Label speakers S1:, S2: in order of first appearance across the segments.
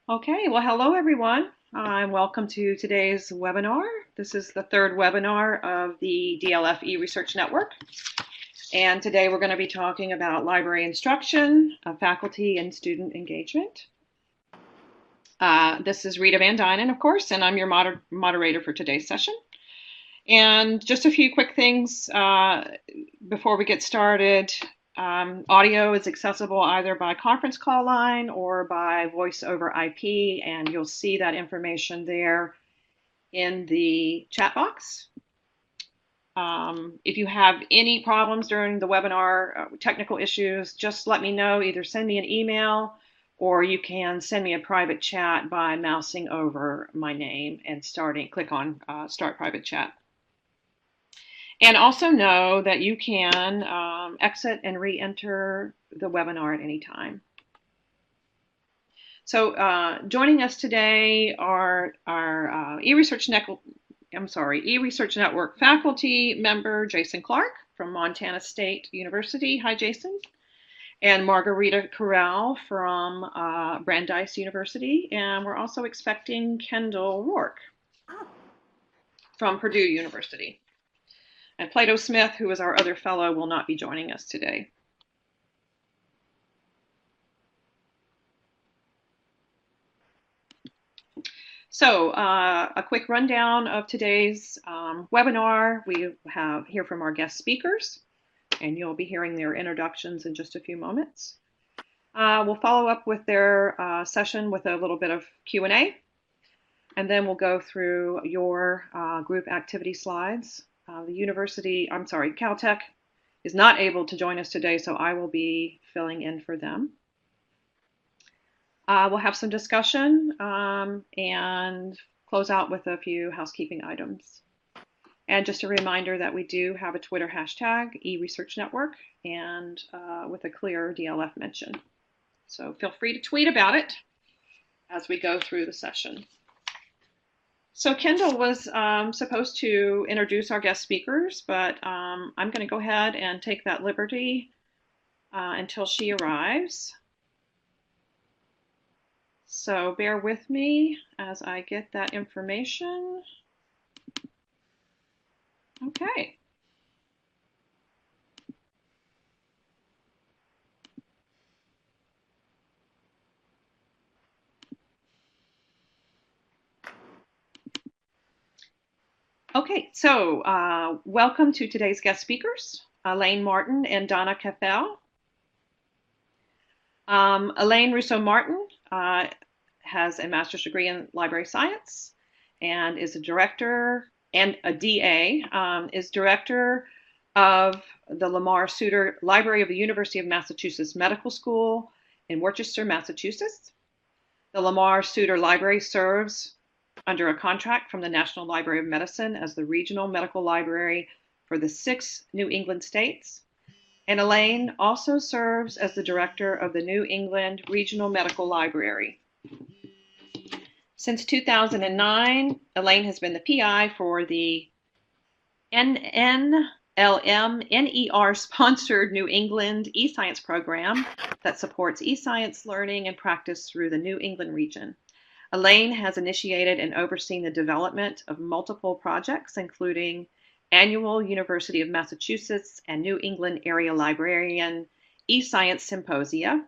S1: Okay, well, hello everyone, and welcome to today's webinar. This is the third webinar of the DLF eResearch Network, and today we're going to be talking about library instruction, faculty and student engagement. This is Rita Van Dynen, of course, and I'm your moderator for today's session. And just a few quick things before we get started. Audio is accessible either by conference call line or by voice over IP, and you'll see that information there in the chat box. If you have any problems during the webinar, technical issues, just let me know. Either send me an email or you can send me a private chat by mousing over my name and click on Start Private Chat. And also know that you can exit and re-enter the webinar at any time. So joining us today are our eResearch Network faculty member, Jason Clark from Montana State University. Hi, Jason. And Margarita Corral from Brandeis University. And we're also expecting Kendall Rourke from Purdue University. And Plato Smith, who is our other fellow, will not be joining us today. So a quick rundown of today's webinar. We hear from our guest speakers, and you'll be hearing their introductions in just a few moments. We'll follow up with their session with a little bit of Q&A, and then we'll go through your group activity slides. Caltech is not able to join us today, so I will be filling in for them. We'll have some discussion and close out with a few housekeeping items. And just a reminder that we do have a Twitter hashtag, eResearch Network, and with a clear DLF mention. So feel free to tweet about it as we go through the session. So Kendall was supposed to introduce our guest speakers, but I'm going to go ahead and take that liberty until she arrives. So bear with me as I get that information. Okay. Okay, so welcome to today's guest speakers, Elaine Martin and Donna Kafel. Elaine Russo-Martin has a master's degree in library science and is a director and a DA, is director of the Lamar Suter Library of the University of Massachusetts Medical School in Worcester, Massachusetts. The Lamar Suter Library serves under a contract from the National Library of Medicine as the regional medical library for the 6 New England states. And Elaine also serves as the director of the New England Regional Medical Library. Since 2009, Elaine has been the PI for the NER-sponsored New England eScience program that supports eScience learning and practice through the New England region. Elaine has initiated and overseen the development of multiple projects, including annual University of Massachusetts and New England Area Librarian eScience Symposia,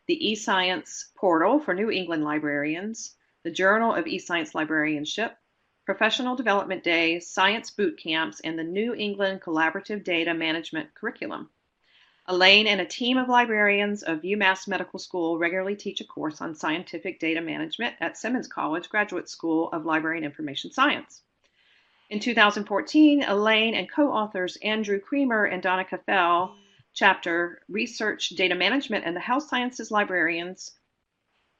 S1: the eScience Portal for New England Librarians, the Journal of eScience Librarianship, Professional Development Days, Science Boot Camps, and the New England Collaborative Data Management Curriculum. Elaine and a team of librarians of UMASS Medical School regularly teach a course on scientific data management at Simmons College Graduate School of Library and Information Science. In 2014, Elaine and co-authors Andrew Creamer and Donna Kafel, chapter Research, Data Management, and the Health Sciences Librarians,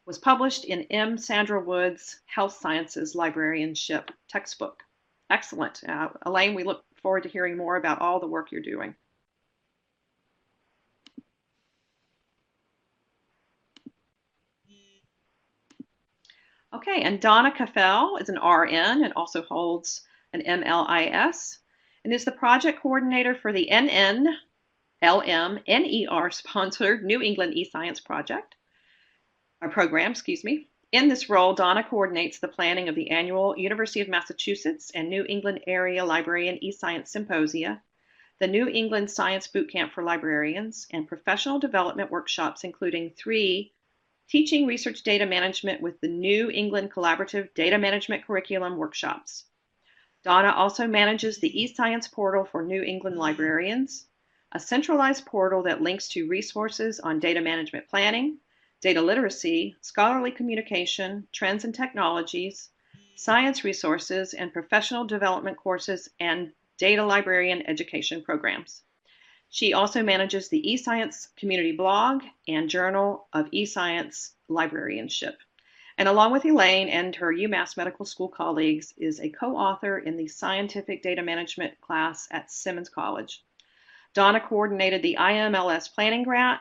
S1: was published in M. Sandra Wood's Health Sciences Librarianship textbook. Excellent. Elaine, we look forward to hearing more about all the work you're doing. Okay, and Donna Kafel is an RN and also holds an MLIS and is the project coordinator for the NER-sponsored New England eScience program, In this role, Donna coordinates the planning of the annual University of Massachusetts and New England Area Librarian eScience Symposia, the New England Science Bootcamp for Librarians, and professional development workshops, including 3 Teaching Research Data Management with the New England Collaborative Data Management Curriculum workshops. Donna also manages the eScience portal for New England librarians, a centralized portal that links to resources on data management planning, data literacy, scholarly communication, trends and technologies, science resources, and professional development courses and data librarian education programs. She also manages the eScience community blog and Journal of eScience librarianship. And along with Elaine and her UMASS Medical School colleagues, is a co-author in the Scientific Data Management class at Simmons College. Donna coordinated the IMLS Planning Grant,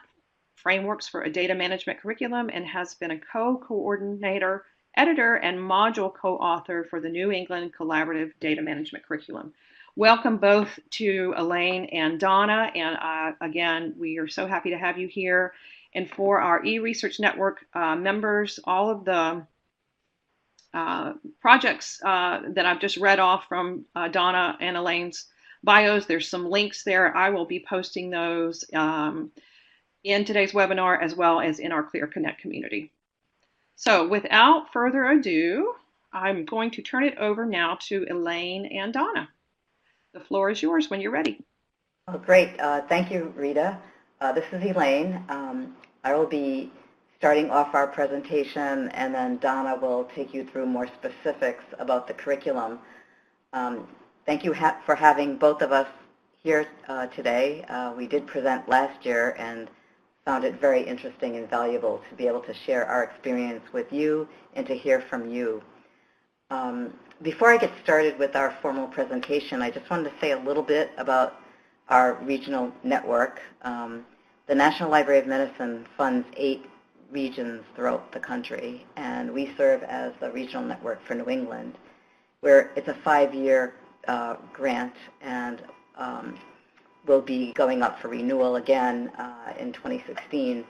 S1: Frameworks for a Data Management Curriculum, and has been a co-coordinator, editor, and module co-author for the New England Collaborative Data Management Curriculum. Welcome both to Elaine and Donna, and again, we are so happy to have you here. And for our eResearch Network members, all of the projects that I've just read off from Donna and Elaine's bios, there's some links there. I will be posting those in today's webinar as well as in our Clear Connect community. So without further ado, I'm going to turn it over now to Elaine and Donna. The floor is yours when you're ready.
S2: Oh, great. Thank you, Rita. This is Elaine. I will be starting off our presentation, and then Donna will take you through more specifics about the curriculum. Thank you for having both of us here today. We did present last year and found it very interesting and valuable to be able to share our experience with you and to hear from you. Before I get started with our formal presentation, I just wanted to say a little bit about our regional network. The National Library of Medicine funds 8 regions throughout the country, and we serve as the regional network for New England, where it's a 5-year grant and will be going up for renewal again in 2016.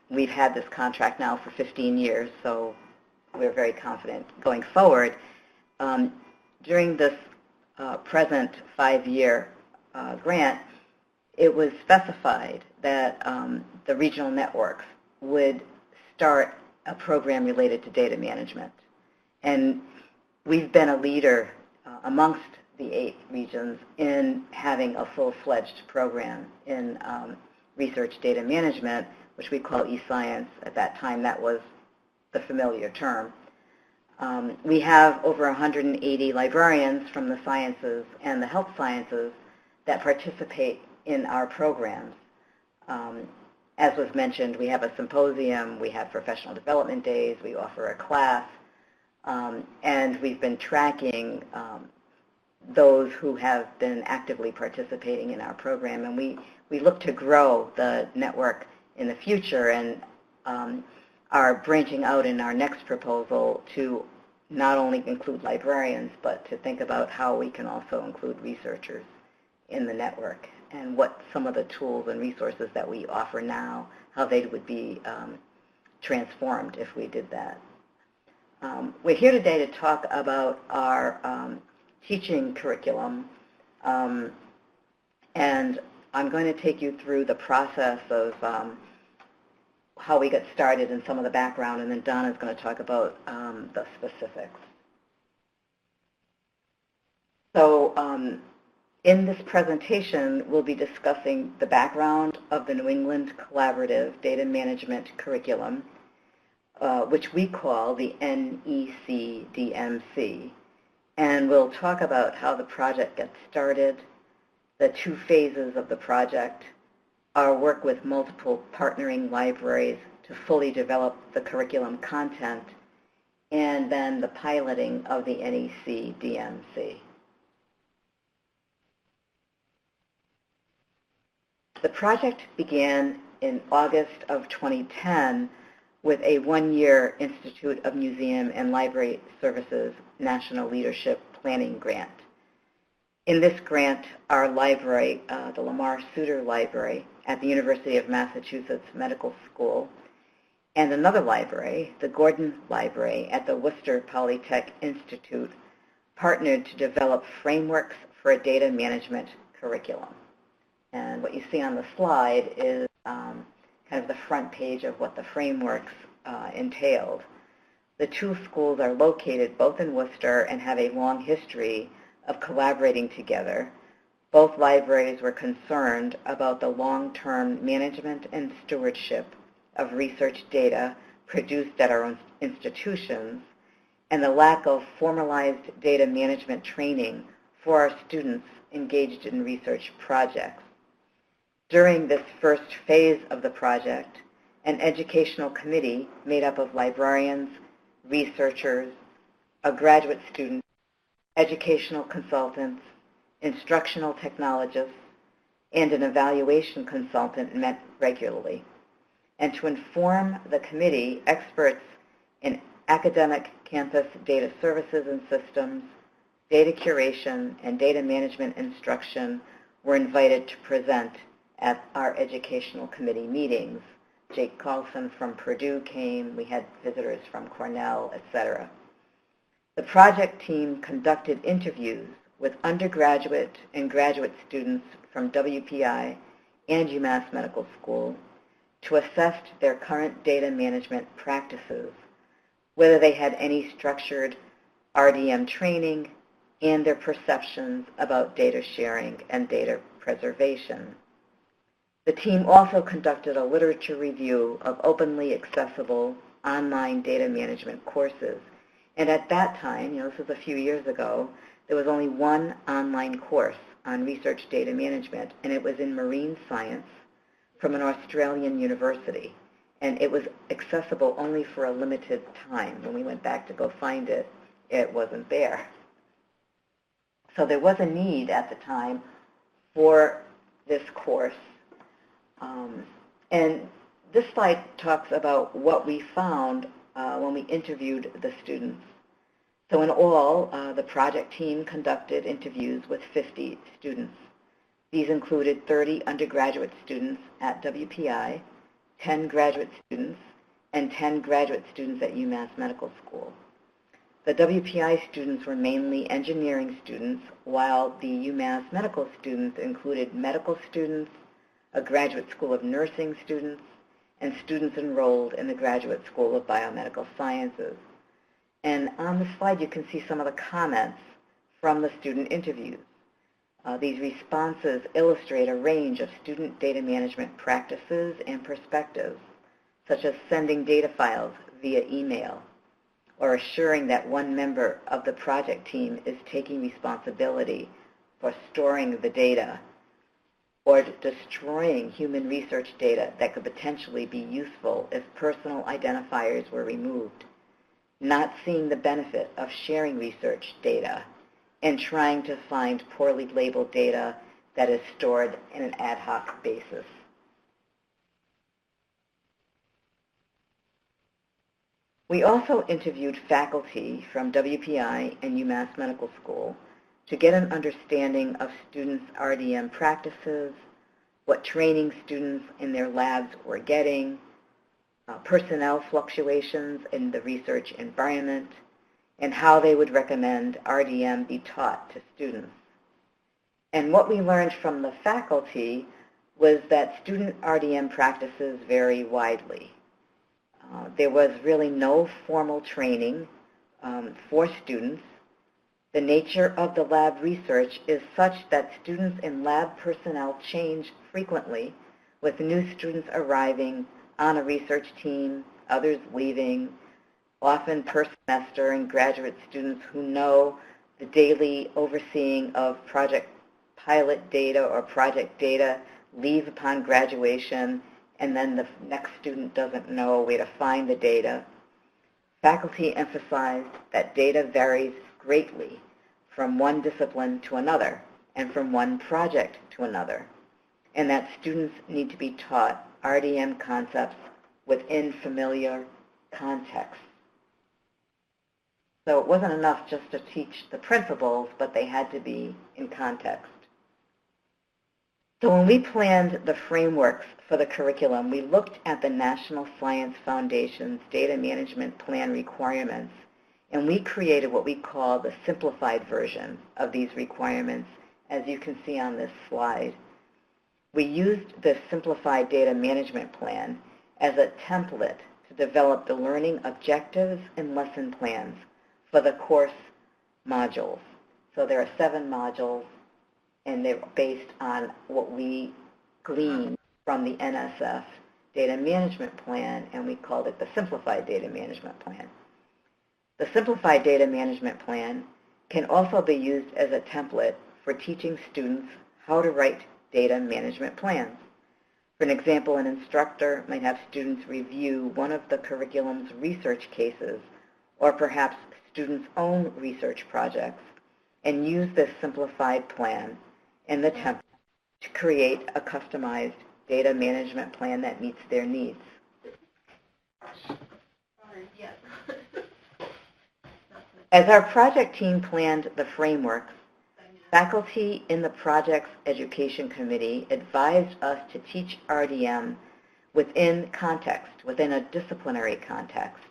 S2: We've had this contract now for 15 years, so we're very confident going forward. During this present 5-year grant, it was specified that the regional networks would start a program related to data management. And we've been a leader amongst the 8 regions in having a full-fledged program in research data management, which we call eScience. At that time, that was the familiar term. We have over 180 librarians from the sciences and the health sciences that participate in our programs. As was mentioned, we have a symposium, we have professional development days, we offer a class, and we've been tracking those who have been actively participating in our program. And we look to grow the network in the future and are branching out in our next proposal to not only include librarians, but to think about how we can also include researchers in the network and what some of the tools and resources that we offer now, how they would be transformed if we did that. We're here today to talk about our teaching curriculum, and I'm going to take you through the process of how we got started and some of the background, and then Donna's going to talk about the specifics. So in this presentation, we'll be discussing the background of the New England Collaborative Data Management Curriculum, which we call the NECDMC. And we'll talk about how the project gets started, the 2 phases of the project, our work with multiple partnering libraries to fully develop the curriculum content, and then the piloting of the NECDMC. The project began in August of 2010 with a 1-year Institute of Museum and Library Services National Leadership Planning Grant. In this grant, our library, the Lamar Suter Library at the University of Massachusetts Medical School, and another library, the Gordon Library at the Worcester Polytech Institute, partnered to develop frameworks for a data management curriculum. And what you see on the slide is kind of the front page of what the frameworks entailed. The two schools are located both in Worcester and have a long history of collaborating together. Both libraries were concerned about the long-term management and stewardship of research data produced at our own institutions and the lack of formalized data management training for our students engaged in research projects. During this first phase of the project, an educational committee made up of librarians, researchers, a graduate student, educational consultants, instructional technologists, and an evaluation consultant met regularly. And to inform the committee, experts in academic campus data services and systems, data curation, and data management instruction were invited to present at our educational committee meetings. Jake Carlson from Purdue came, we had visitors from Cornell, etc. The project team conducted interviews with undergraduate and graduate students from WPI and UMass Medical School to assess their current data management practices, whether they had any structured RDM training, and their perceptions about data sharing and data preservation. The team also conducted a literature review of openly accessible online data management courses. And at that time, this was a few years ago, there was only one online course on research data management, and it was in marine science from an Australian university. And it was accessible only for a limited time. When we went back to go find it, it wasn't there. So there was a need at the time for this course. And this slide talks about what we found when we interviewed the students. So in all, the project team conducted interviews with 50 students. These included 30 undergraduate students at WPI, 10 graduate students, and 10 graduate students at UMass Medical School. The WPI students were mainly engineering students, while the UMass Medical students included medical students, a graduate school of nursing students, and students enrolled in the Graduate School of Biomedical Sciences. And on the slide, you can see some of the comments from the student interviews. These responses illustrate a range of student data management practices and perspectives, such as sending data files via email, or assuring that one member of the project team is taking responsibility for storing the data, or destroying human research data that could potentially be useful if personal identifiers were removed, not seeing the benefit of sharing research data, and trying to find poorly labeled data that is stored in an ad hoc basis. We also interviewed faculty from WPI and UMass Medical School to get an understanding of students' RDM practices, what training students in their labs were getting, personnel fluctuations in the research environment, and how they would recommend RDM be taught to students. And what we learned from the faculty was that student RDM practices vary widely. There was really no formal training for students. The nature of the lab research is such that students and lab personnel change frequently, with new students arriving on a research team, others leaving, often per semester, and graduate students who know the daily overseeing of project pilot data or project data leave upon graduation, and then the next student doesn't know where to find the data. Faculty emphasized that data varies greatly from one discipline to another and from one project to another, and that students need to be taught RDM concepts within familiar contexts. So it wasn't enough just to teach the principles, but they had to be in context. So when we planned the frameworks for for the curriculum, we looked at the National Science Foundation's Data Management Plan requirements, and we created what we call the simplified version of these requirements, as you can see on this slide. We used the Simplified Data Management Plan as a template to develop the learning objectives and lesson plans for the course modules. So there are 7 modules, and they're based on what we gleaned from the NSF Data Management Plan, and we called it the Simplified Data Management Plan. The Simplified Data Management Plan can also be used as a template for teaching students how to write data management plans. For an example, an instructor might have students review one of the curriculum's research cases, or perhaps students' own research projects, and use this simplified plan in the template to create a customized data management plan that meets their needs. As our project team planned the framework, faculty in the project's education committee advised us to teach RDM within context, within a disciplinary context,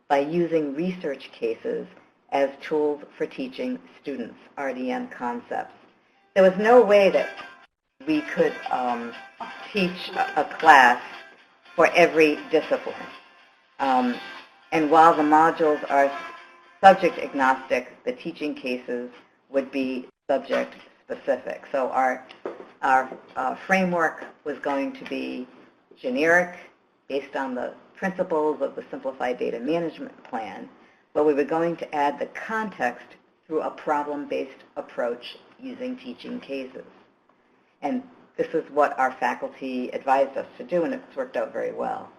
S2: by using research cases as tools for teaching students RDM concepts. There was no way that we could teach a class for every discipline. And while the modules are subject agnostic, the teaching cases would be subject specific. So our framework was going to be generic, based on the principles of the Simplified Data Management Plan, but we were going to add the context through a problem-based approach using teaching cases. And this is what our faculty advised us to do, and it's worked out very well.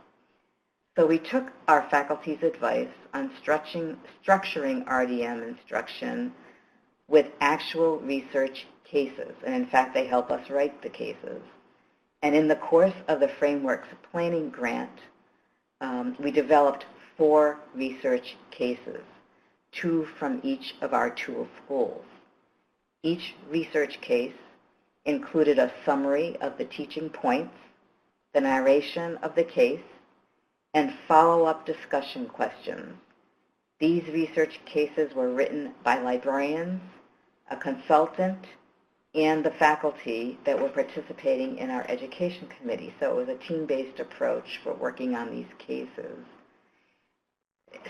S2: So we took our faculty's advice on structuring RDM instruction with actual research cases, and in fact they help us write the cases. And in the course of the framework's planning grant, we developed 4 research cases, 2 from each of our tool schools. Each research case included a summary of the teaching points, the narration of the case, and follow-up discussion questions. These research cases were written by librarians, a consultant, and the faculty that were participating in our education committee. So it was a team-based approach for working on these cases.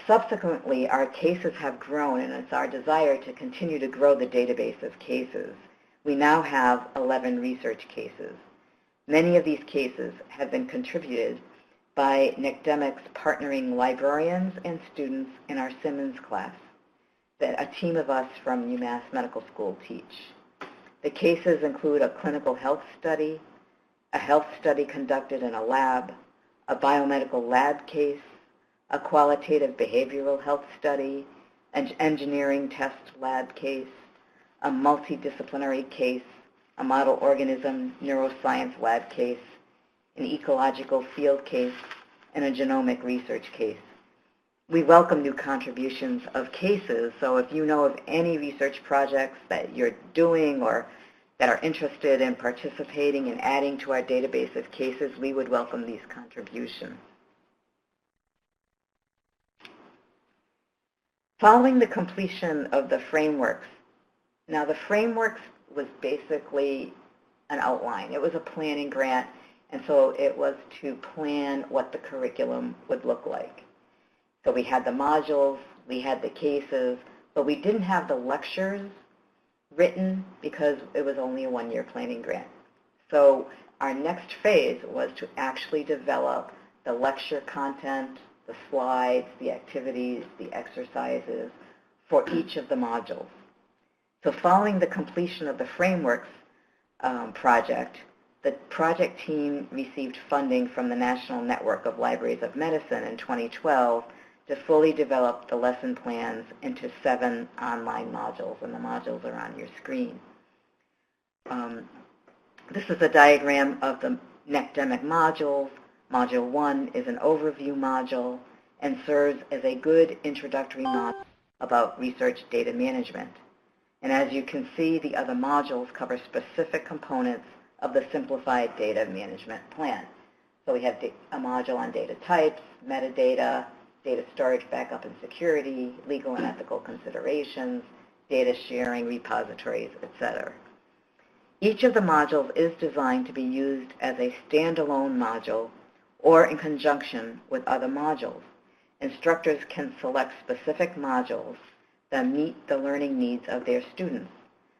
S2: Subsequently, our cases have grown, and it's our desire to continue to grow the database of cases. We now have 11 research cases. Many of these cases have been contributed by NECDMC's partnering librarians and students in our Simmons class that a team of us from UMASS Medical School teach. The cases include a clinical health study, a health study conducted in a lab, a biomedical lab case, a qualitative behavioral health study, an engineering test lab case, a multidisciplinary case, a model organism neuroscience lab case, an ecological field case, and a genomic research case. We welcome new contributions of cases, so if you know of any research projects that you're doing or that are interested in participating and adding to our database of cases, we would welcome these contributions. Following the completion of the frameworks, now the frameworks was basically an outline. It was a planning grant, and so it was to plan what the curriculum would look like. So we had the modules, we had the cases, but we didn't have the lectures written because it was only a one-year planning grant. So our next phase was to actually develop the lecture content, the slides, the activities, the exercises for each of the modules. So following the completion of the frameworks project, the project team received funding from the National Network of Libraries of Medicine in 2012 to fully develop the lesson plans into 7 online modules, and the modules are on your screen. This is a diagram of the NECDMC modules. Module 1 is an overview module and serves as a good introductory module about research data management. And as you can see, the other modules cover specific components of the Simplified Data Management Plan. So we have a module on data types, metadata, data storage, backup and security, legal and ethical considerations, data sharing, repositories, etc. Each of the modules is designed to be used as a standalone module or in conjunction with other modules. Instructors can select specific modules that meet the learning needs of their students.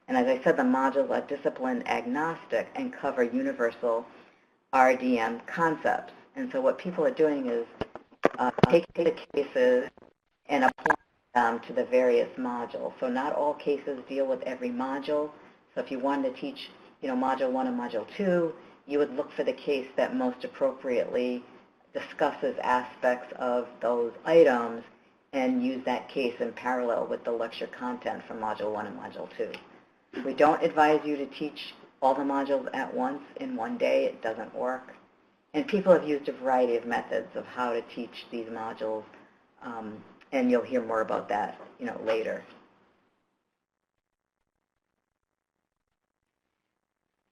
S2: And as I said, the modules are discipline agnostic and cover universal RDM concepts. And so what people are doing is taking the cases and applying them to the various modules. So not all cases deal with every module. So if you wanted to teach, Module 1 and Module 2, you would look for the case that most appropriately discusses aspects of those items and use that case in parallel with the lecture content from Module 1 and Module 2. We don't advise you to teach all the modules at once in one day. It doesn't work. And people have used a variety of methods of how to teach these modules, and you'll hear more about that, later.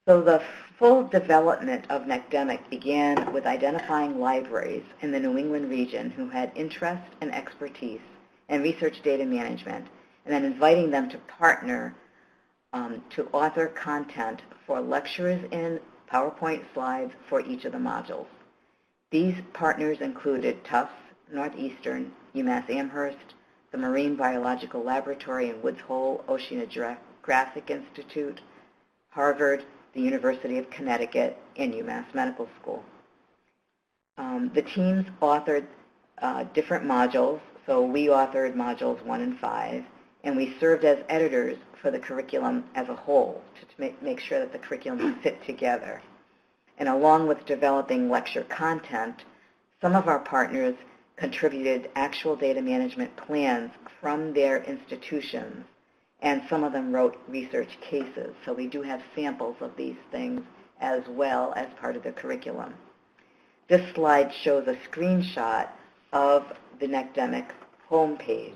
S2: So the full development of NECDMC began with identifying libraries in the New England region who had interest and expertise in research data management, and then inviting them to partner to author content for lectures in PowerPoint slides for each of the modules. These partners included Tufts, Northeastern, UMASS Amherst, the Marine Biological Laboratory in Woods Hole Oceanographic Institute, Harvard, the University of Connecticut, and UMass Medical School. The teams authored different modules, so we authored modules 1 and 5, and we served as editors for the curriculum as a whole to make sure that the curriculum fit together. And along with developing lecture content, some of our partners contributed actual data management plans from their institutions, and some of them wrote research cases. So we do have samples of these things as well as part of the curriculum. This slide shows a screenshot of the NECDMC homepage.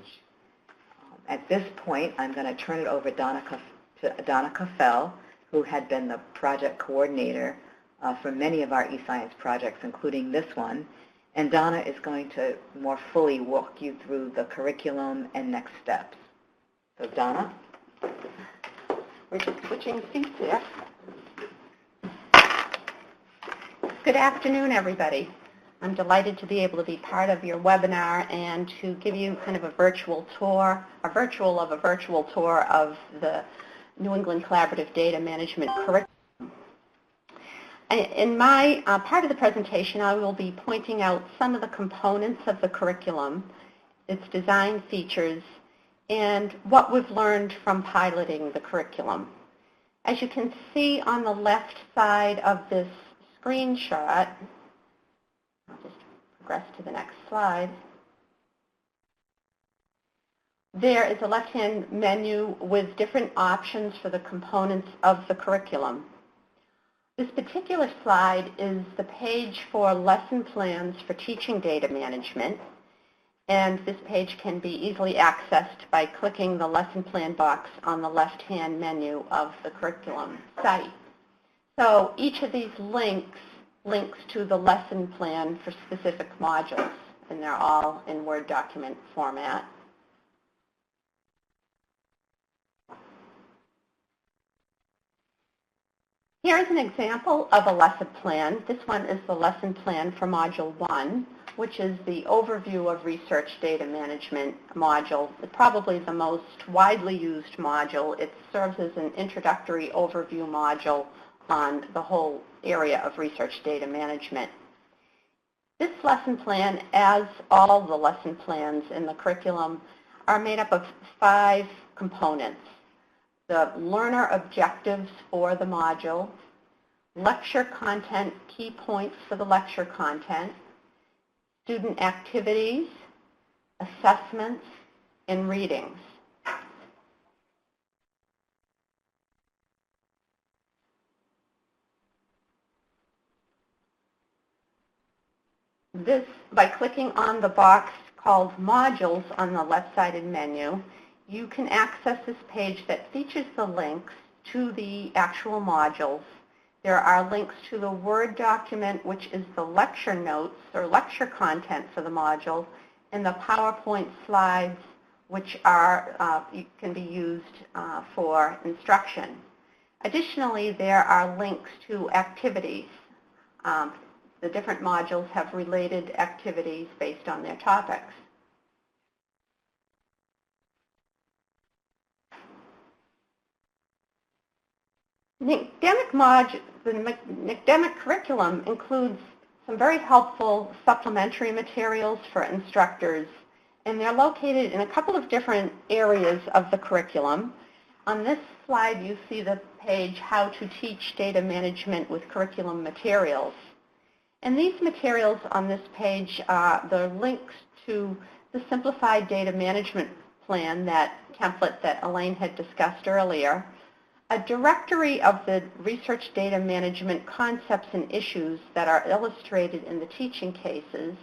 S2: At this point, I'm going to turn it over to Donna Kafel, who had been the project coordinator for many of our eScience projects, including this one. And Donna is going to more fully walk you through the curriculum and next steps. So Donna?
S3: We're just switching seats here. Good afternoon, everybody. I'm delighted to be able to be part of your webinar and to give you kind of a virtual tour, a virtual tour of the New England Collaborative Data Management curriculum. In my part of the presentation, I will be pointing out some of the components of the curriculum, its design features, and what we've learned from piloting the curriculum. As you can see on the left side of this screenshot, I'll just progress to the next slide. There is a left-hand menu with different options for the components of the curriculum. This particular slide is the page for lesson plans for teaching data management, and this page can be easily accessed by clicking the lesson plan box on the left-hand menu of the curriculum site. So each of these links to the lesson plan for specific modules, and they're all in Word document format. Here is an example of a lesson plan. This one is the lesson plan for Module 1, which is the overview of research data management module. It's probably the most widely used module. It serves as an introductory overview module on the whole area of research data management. This lesson plan, as all the lesson plans in the curriculum, are made up of 5 components. The learner objectives for the module, lecture content, key points for the lecture content, student activities, assessments, and readings. This, by clicking on the box called Modules on the left-sided menu, you can access this page that features the links to the actual modules There are links to the Word document, which is the lecture notes or lecture content for the module, and the PowerPoint slides, which can be used for instruction. Additionally, there are links to activities. The different modules have related activities based on their topics. The NECDMC curriculum includes some very helpful supplementary materials for instructors, and they're located in a couple of different areas of the curriculum. On this slide, you see the page, How to Teach Data Management with Curriculum Materials. And these materials on this page are the links to the Simplified Data Management Plan, that template that Elaine had discussed earlier, a directory of the research data management concepts and issues that are illustrated in the teaching cases,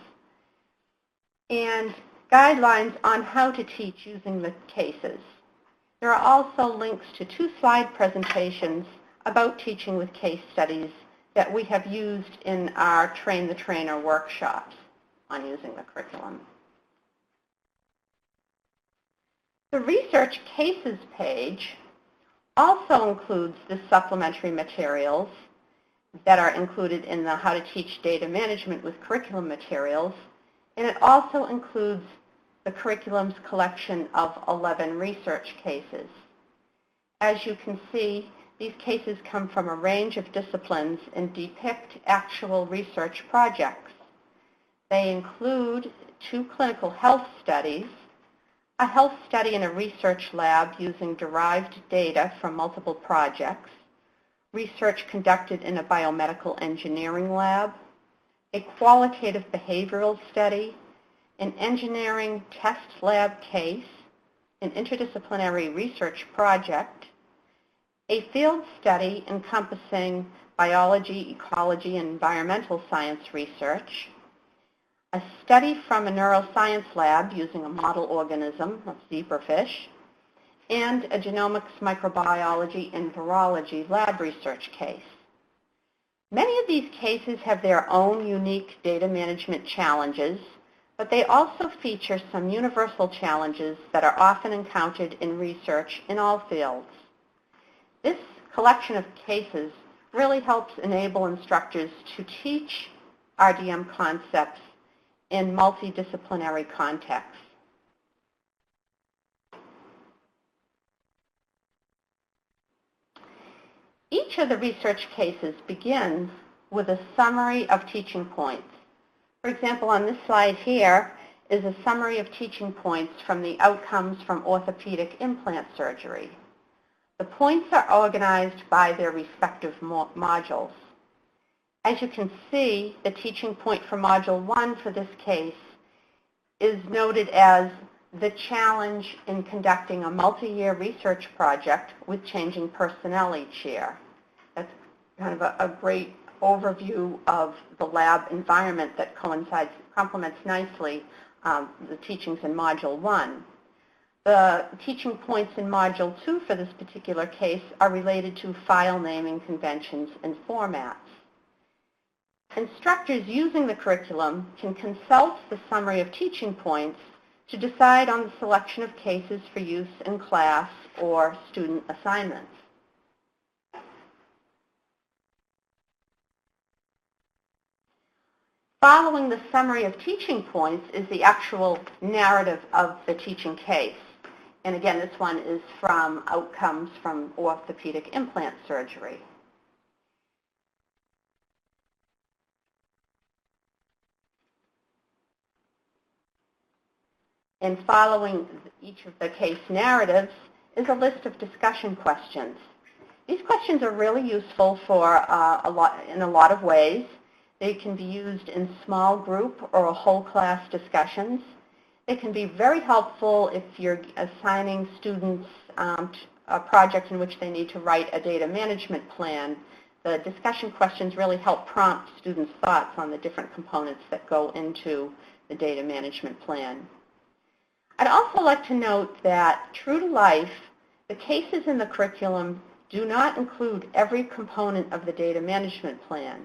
S3: and guidelines on how to teach using the cases. There are also links to 2 slide presentations about teaching with case studies that we have used in our Train the Trainer workshops on using the curriculum. The Research Cases page also includes the supplementary materials that are included in the How to Teach Data Management with Curriculum Materials, and it also includes the curriculum's collection of 11 research cases. As you can see, these cases come from a range of disciplines and depict actual research projects. They include 2 clinical health studies, a health study in a research lab using derived data from multiple projects, research conducted in a biomedical engineering lab, a qualitative behavioral study, an engineering test lab case, an interdisciplinary research project, a field study encompassing biology, ecology, and environmental science research, a study from a neuroscience lab using a model organism, a zebrafish, and a genomics, microbiology, and virology lab research case. Many of these cases have their own unique data management challenges, but they also feature some universal challenges that are often encountered in research in all fields. This collection of cases really helps enable instructors to teach RDM concepts in multidisciplinary contexts. Each of the research cases begins with a summary of teaching points. For example, on this slide here is a summary of teaching points from the outcomes from orthopedic implant surgery. The points are organized by their respective modules. As you can see, the teaching point for Module 1 for this case is noted as the challenge in conducting a multi-year research project with changing personnel each year. That's kind of a great overview of the lab environment that complements nicely the teachings in Module 1. The teaching points in Module 2 for this particular case are related to file naming conventions and formats. Instructors using the curriculum can consult the summary of teaching points to decide on the selection of cases for use in class or student assignments. Following the summary of teaching points is the actual narrative of the teaching case. And again, this one is from outcomes from orthopedic implant surgery. And following each of the case narratives is a list of discussion questions. These questions are really useful for in a lot of ways. They can be used in small group or whole class discussions. They can be very helpful if you're assigning students a project in which they need to write a data management plan. The discussion questions really help prompt students' thoughts on the different components that go into the data management plan. I'd also like to note that, true to life, the cases in the curriculum do not include every component of the data management plan.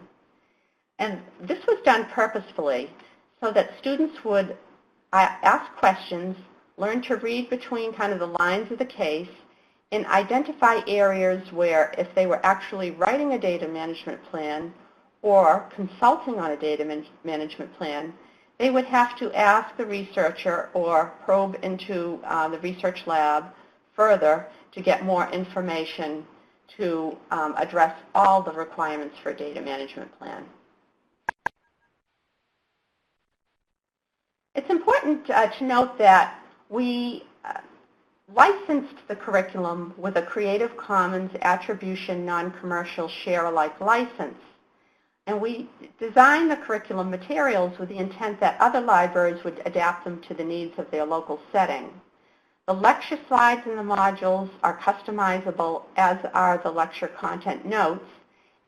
S3: And this was done purposefully so that students would ask questions, learn to read between kind of the lines of the case, and identify areas where if they were actually writing a data management plan or consulting on a data management plan, they would have to ask the researcher or probe into the research lab further to get more information to address all the requirements for a data management plan. It's important to note that we licensed the curriculum with a Creative Commons Attribution Non-Commercial Share-alike license. And we designed the curriculum materials with the intent that other libraries would adapt them to the needs of their local setting. The lecture slides in the modules are customizable, as are the lecture content notes,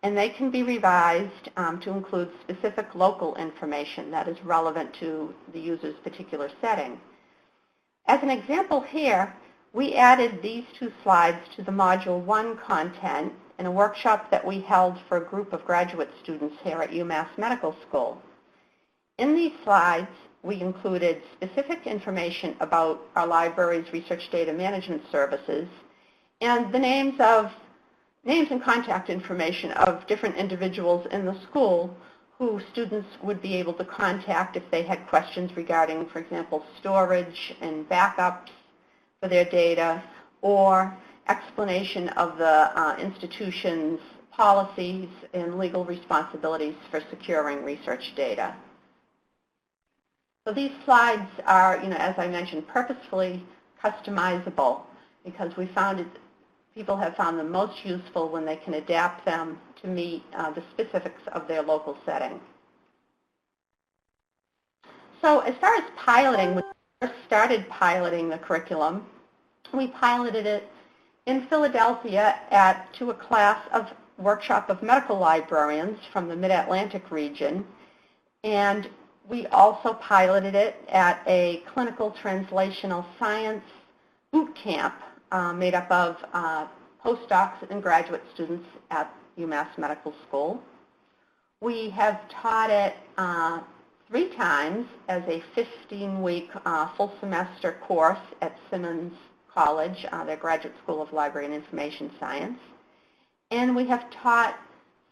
S3: and they can be revised to include specific local information that is relevant to the user's particular setting. As an example here, we added these two slides to the Module 1 content in a workshop that we held for a group of graduate students here at UMass Medical School. In these slides, we included specific information about our library's research data management services and the names and contact information of different individuals in the school who students would be able to contact if they had questions regarding, for example, storage and backups for their data, or explanation of the institution's policies and legal responsibilities for securing research data. So these slides are, as I mentioned, purposefully customizable because we found it, people have found them most useful when they can adapt them to meet the specifics of their local setting. So as far as piloting, when we first started piloting the curriculum, we piloted it in Philadelphia to a class of workshop of medical librarians from the Mid-Atlantic region, and we also piloted it at a clinical translational science boot camp made up of postdocs and graduate students at UMass Medical School. We have taught it 3 times as a 15-week full semester course at Simmons College, their Graduate School of Library and Information Science. And we have taught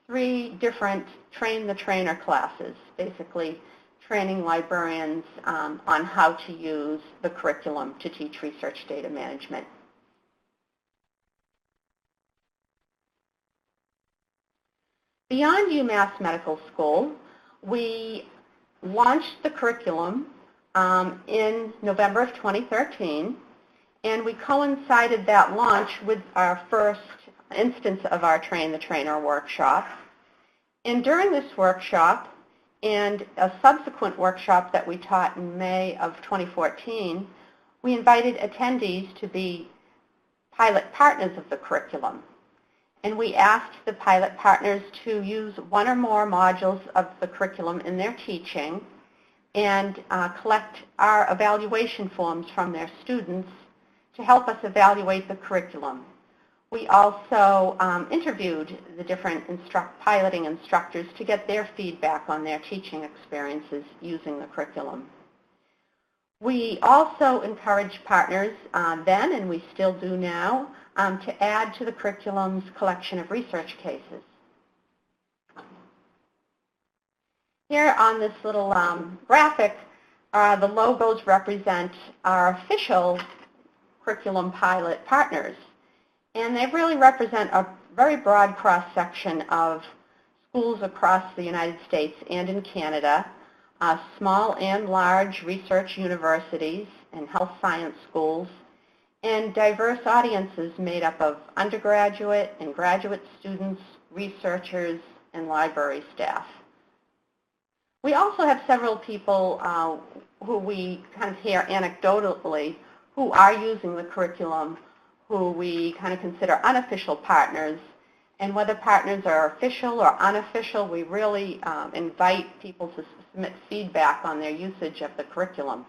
S3: 3 different train-the-trainer classes, basically training librarians on how to use the curriculum to teach research data management. Beyond UMass Medical School, we launched the curriculum in November of 2013, and we coincided that launch with our first instance of our Train the Trainer workshop. And during this workshop and a subsequent workshop that we taught in May of 2014, we invited attendees to be pilot partners of the curriculum. And we asked the pilot partners to use 1 or more modules of the curriculum in their teaching and collect our evaluation forms from their students to help us evaluate the curriculum. We also interviewed the different piloting instructors to get their feedback on their teaching experiences using the curriculum. We also encouraged partners then, and we still do now, to add to the curriculum's collection of research cases. Here on this little graphic, the logos represent our official curriculum pilot partners. And they really represent a very broad cross-section of schools across the United States and in Canada, small and large research universities and health science schools, and diverse audiences made up of undergraduate and graduate students, researchers, and library staff. We also have several people who we kind of hear anecdotally who are using the curriculum, who we kind of consider unofficial partners. And whether partners are official or unofficial, we really invite people to submit feedback on their usage of the curriculum.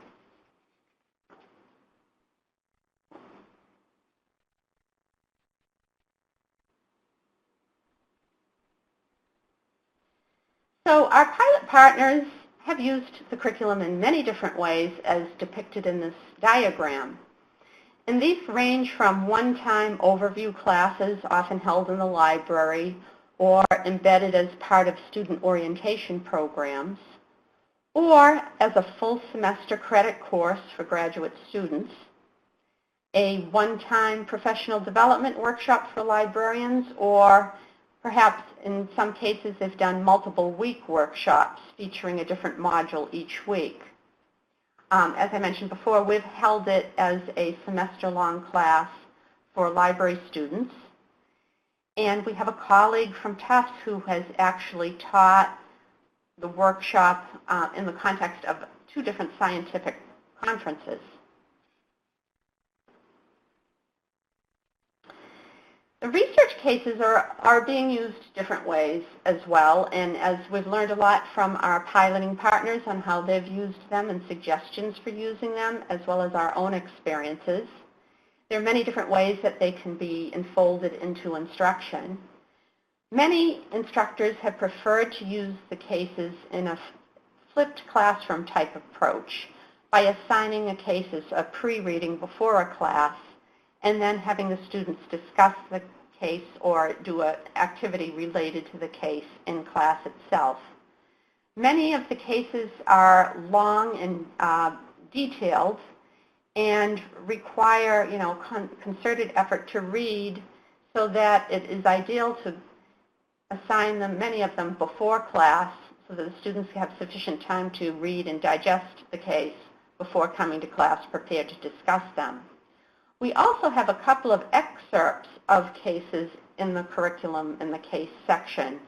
S3: So our pilot partners have used the curriculum in many different ways as depicted in this diagram. And these range from one-time overview classes often held in the library or embedded as part of student orientation programs, or as a full semester credit course for graduate students, a one-time professional development workshop for librarians, or perhaps in some cases they've done multiple week workshops featuring a different module each week. As I mentioned before, we've held it as a semester-long class for library students. And we have a colleague from Tufts who has actually taught the workshop in the context of 2 different scientific conferences. The research cases are being used different ways as well, and as we've learned a lot from our piloting partners on how they've used them and suggestions for using them, as well as our own experiences, there are many different ways that they can be enfolded into instruction. Many instructors have preferred to use the cases in a flipped classroom type approach by assigning a case as a pre-reading before a class and then having the students discuss the case or do an activity related to the case in class itself. Many of the cases are long and detailed and require, concerted effort to read, so that it is ideal to assign them, many of them, before class so that the students have sufficient time to read and digest the case before coming to class prepared to discuss them. We also have a couple of excerpts of cases in the curriculum in the case section,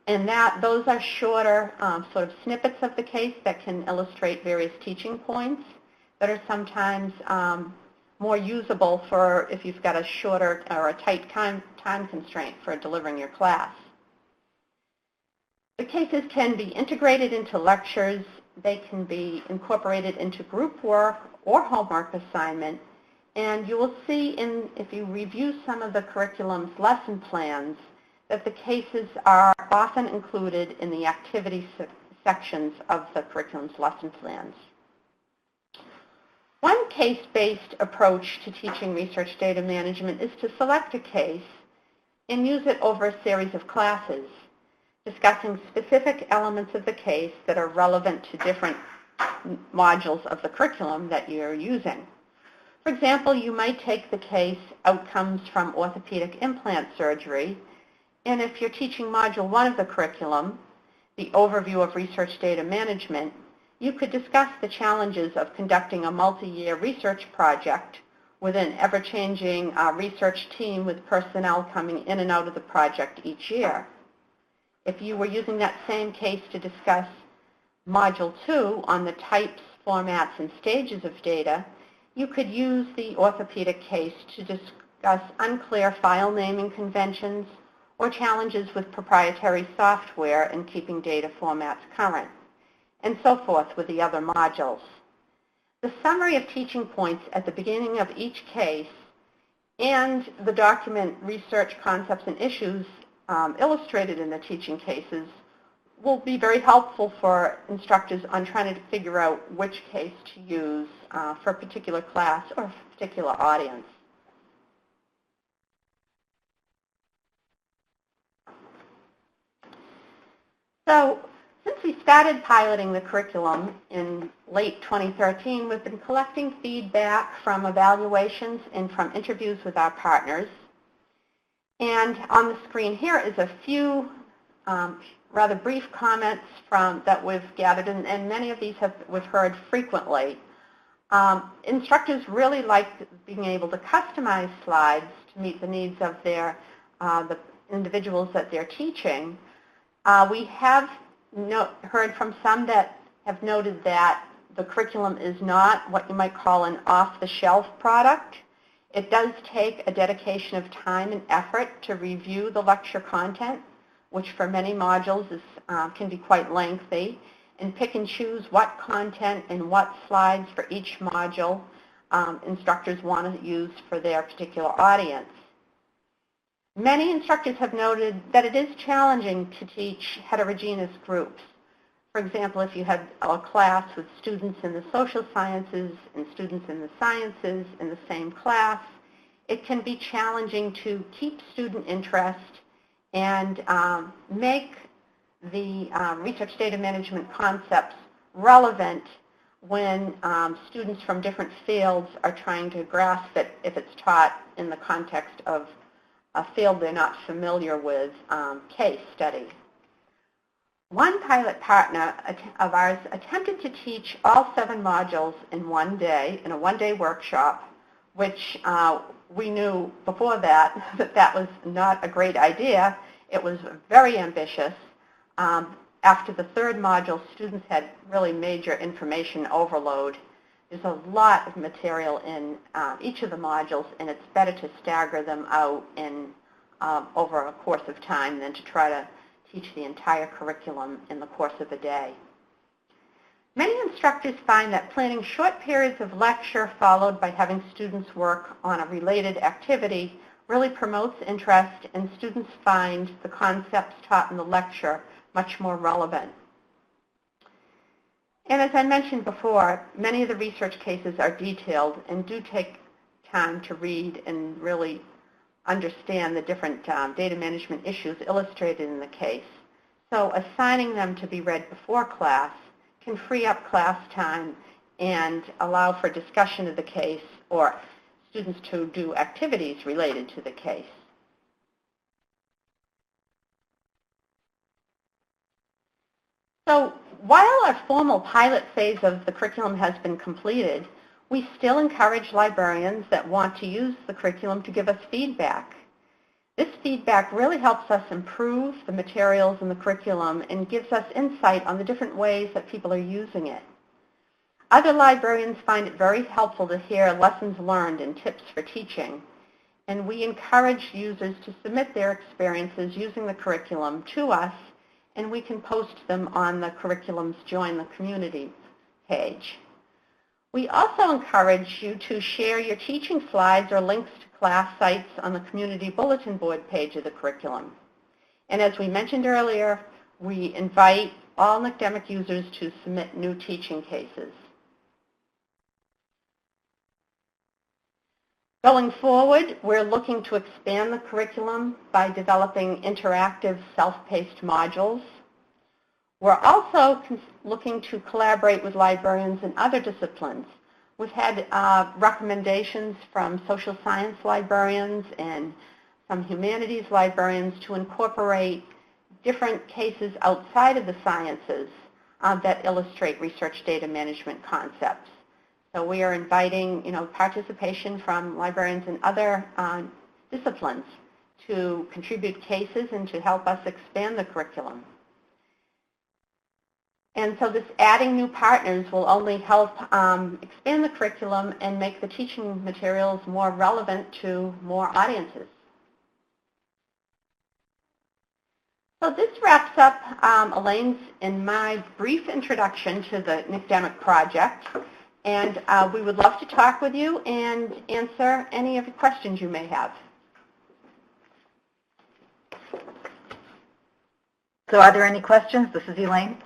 S3: and those are shorter sort of snippets of the case that can illustrate various teaching points that are sometimes more usable for if you've got a shorter or a tight time constraint for delivering your class. The cases can be integrated into lectures. They can be incorporated into group work or homework assignment. And you will see, if you review some of the curriculum's lesson plans, that the cases are often included in the activity sections of the curriculum's lesson plans. One case-based approach to teaching research data management is to select a case and use it over a series of classes, discussing specific elements of the case that are relevant to different modules of the curriculum that you're using. For example, you might take the case Outcomes from Orthopedic Implant Surgery, and if you're teaching Module 1 of the curriculum, the overview of research data management, you could discuss the challenges of conducting a multi-year research project with an ever-changing research team with personnel coming in and out of the project each year. If you were using that same case to discuss Module 2 on the types, formats, and stages of data, you could use the orthopedic case to discuss unclear file naming conventions or challenges with proprietary software and keeping data formats current, and so forth with the other modules. The summary of teaching points at the beginning of each case and the document Research Concepts and Issues illustrated in the teaching cases will be very helpful for instructors on trying to figure out which case to use for a particular class or a particular audience. So since we started piloting the curriculum in late 2013, we've been collecting feedback from evaluations and from interviews with our partners. And on the screen here is a few rather brief comments that we've gathered, and many of these we've heard frequently. Instructors really like being able to customize slides to meet the needs of the individuals that they're teaching. We have heard from some that have noted that the curriculum is not what you might call an off-the-shelf product. It does take a dedication of time and effort to review the lecture content, which for many modules can be quite lengthy, and pick and choose what content and what slides for each module instructors want to use for their particular audience. Many instructors have noted that it is challenging to teach heterogeneous groups. For example, if you had a class with students in the social sciences and students in the sciences in the same class, it can be challenging to keep student interest and make the research data management concepts relevant when students from different fields are trying to grasp it if it's taught in the context of a field they're not familiar with, case study. One pilot partner of ours attempted to teach all 7 modules in one day, in a one-day workshop, which we knew before that that was not a great idea. It was very ambitious. After the 3rd module, students had really major information overload. There's a lot of material in each of the modules, and it's better to stagger them out in over a course of time than to try to teach the entire curriculum in the course of a day. Many instructors find that planning short periods of lecture followed by having students work on a related activity really promotes interest, and students find the concepts taught in the lecture much more relevant. And as I mentioned before, many of the research cases are detailed and do take time to read and really understand the different data management issues illustrated in the case. So assigning them to be read before class can free up class time and allow for discussion of the case or students to do activities related to the case. So while our formal pilot phase of the curriculum has been completed, we still encourage librarians that want to use the curriculum to give us feedback. This feedback really helps us improve the materials in the curriculum and gives us insight on the different ways that people are using it. Other librarians find it very helpful to hear lessons learned and tips for teaching, and we encourage users to submit their experiences using the curriculum to us, and we can post them on the curriculum's Join the Community page. We also encourage you to share your teaching slides or links to class sites on the Community Bulletin Board page of the curriculum. And as we mentioned earlier, we invite all NECDMC users to submit new teaching cases. Going forward, we're looking to expand the curriculum by developing interactive self-paced modules. We're also looking to collaborate with librarians in other disciplines. We've had recommendations from social science librarians and some humanities librarians to incorporate different cases outside of the sciences that illustrate research data management concepts. So we are inviting, participation from librarians in other disciplines to contribute cases and to help us expand the curriculum. And so this adding new partners will only help expand the curriculum and make the teaching materials more relevant to more audiences. So this wraps up Elaine's and my brief introduction to the NECDMC project. And we would love to talk with you and answer any of the questions you may have.
S2: So are there any questions? This is Elaine.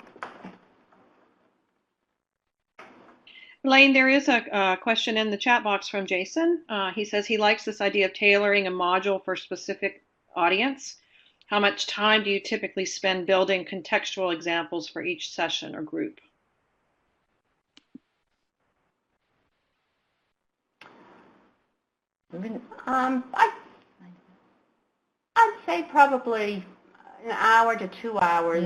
S1: Elaine, there is a question in the chat box from Jason. He says he likes this idea of tailoring a module for a specific audience. How much time do you typically spend building contextual examples for each session or group?
S3: I'd say probably an hour to 2 hours,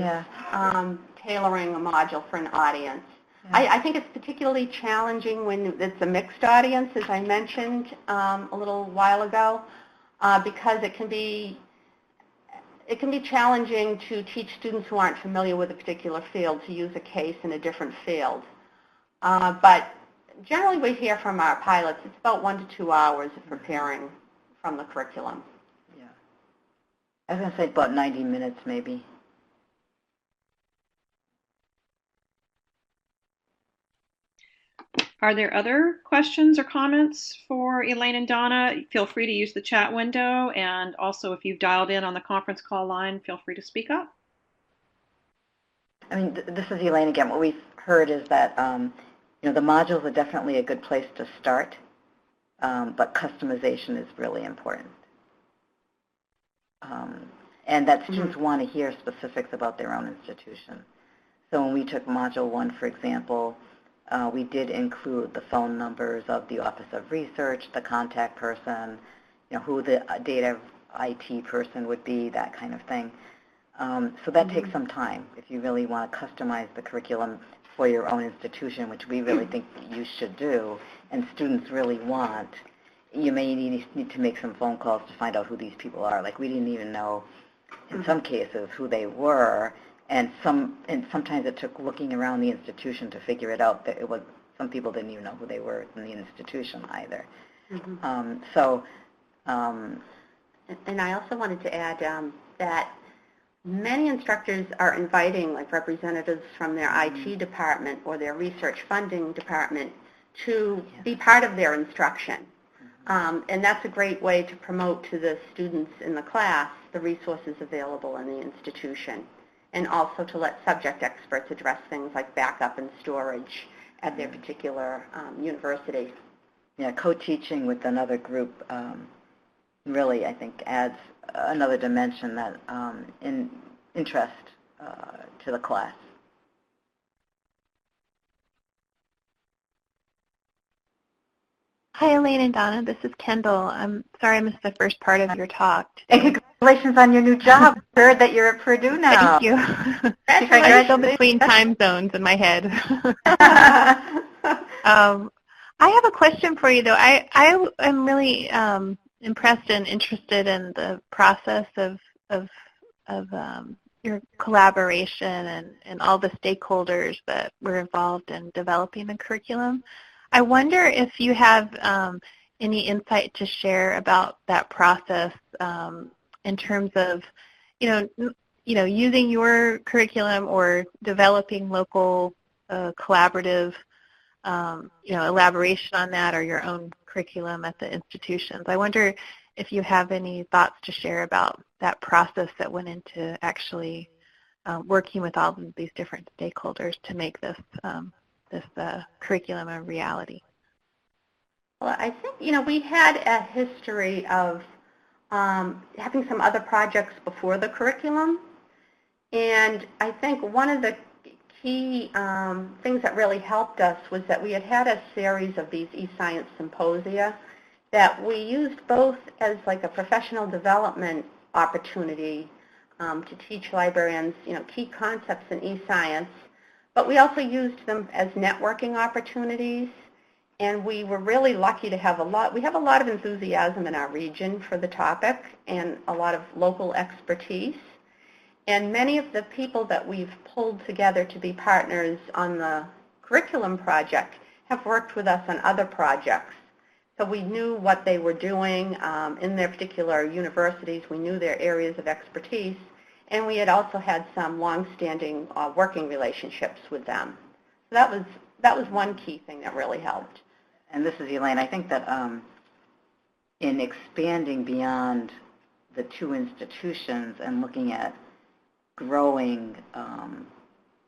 S3: tailoring a module for an audience. I think it's particularly challenging when it's a mixed audience, as I mentioned a little while ago, because it can be challenging to teach students who aren't familiar with a particular field to use a case in a different field. But generally we hear from our pilots it's about 1 to 2 hours of preparing from the curriculum.
S2: Yeah. I was going to say about 90 minutes maybe.
S1: Are there other questions or comments for Elaine and Donna? Feel free to use the chat window, and also if you've dialed in on the conference call line, feel free to speak up.
S2: I mean, this is Elaine again. What we've heard is that the modules are definitely a good place to start, but customization is really important. And that students want to hear specifics about their own institution. So when we took Module 1, for example, we did include the phone numbers of the Office of Research, the contact person, who the data IT person would be, that kind of thing. So that takes some time if you really want to customize the curriculum for your own institution, which we really think you should do, and students really want. You may need to make some phone calls to find out who these people are. Like, we didn't even know, in some cases, who they were, and sometimes it took looking around the institution to figure it out. That some people didn't even know who they were in the institution either.
S3: And I also wanted to add that many instructors are inviting like representatives from their IT department or their research funding department to be part of their instruction. And that's a great way to promote to the students in the class the resources available in the institution, and also to let subject experts address things like backup and storage at their particular university.
S2: Yeah, co-teaching with another group really, I think, adds another dimension that in interest to the class.
S4: Hi, Elaine and Donna. This is Kendall. I'm sorry I missed the first part of your talk
S2: today. And congratulations on your new job. Heard that you're at Purdue now.
S4: Thank you. I'm still between time zones in my head. I have a question for you, though. I am really impressed and interested in the process of your collaboration and all the stakeholders that were involved in developing the curriculum. I wonder if you have any insight to share about that process in terms of, using your curriculum or developing local collaborative, elaboration on that, or your own curriculum at the institutions. I wonder if you have any thoughts to share about that process that went into actually working with all of these different stakeholders to make this curriculum a reality.
S3: Well, I think, we had a history of having some other projects before the curriculum, and I think one of the key things that really helped us was that we had a series of these e-science symposia that we used both as like a professional development opportunity to teach librarians, key concepts in e-science, but we also used them as networking opportunities, and we were really lucky to have we have a lot of enthusiasm in our region for the topic and a lot of local expertise. And many of the people that we've pulled together to be partners on the curriculum project have worked with us on other projects. So we knew what they were doing in their particular universities. We knew their areas of expertise. And we had also had some long-standing working relationships with them. So that was one key thing that really helped.
S2: And this is Elaine. I think that in expanding beyond the two institutions and looking at growing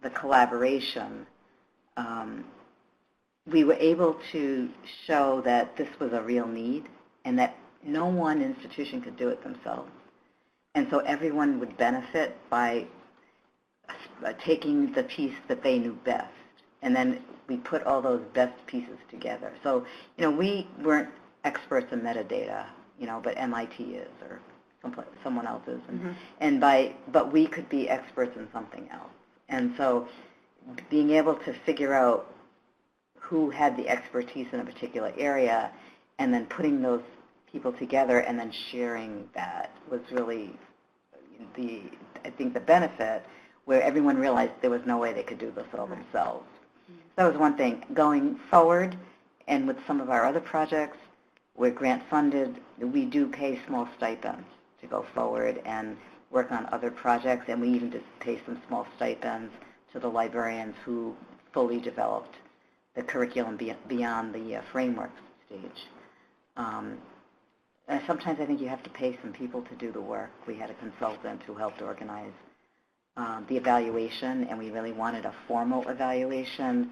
S2: the collaboration, we were able to show that this was a real need and that no one institution could do it themselves. And so everyone would benefit by taking the piece that they knew best. And then we put all those best pieces together. So, we weren't experts in metadata, but MIT is, or someone else is. But we could be experts in something else. And so being able to figure out who had the expertise in a particular area and then putting those people together and then sharing that was really I think the benefit, where everyone realized there was no way they could do this all themselves. So that was one thing. Going forward, and with some of our other projects, we're grant funded, we do pay small stipends to go forward and work on other projects, and we even just pay some small stipends to the librarians who fully developed the curriculum beyond the framework stage. And sometimes I think you have to pay some people to do the work. We had a consultant who helped organize the evaluation, and we really wanted a formal evaluation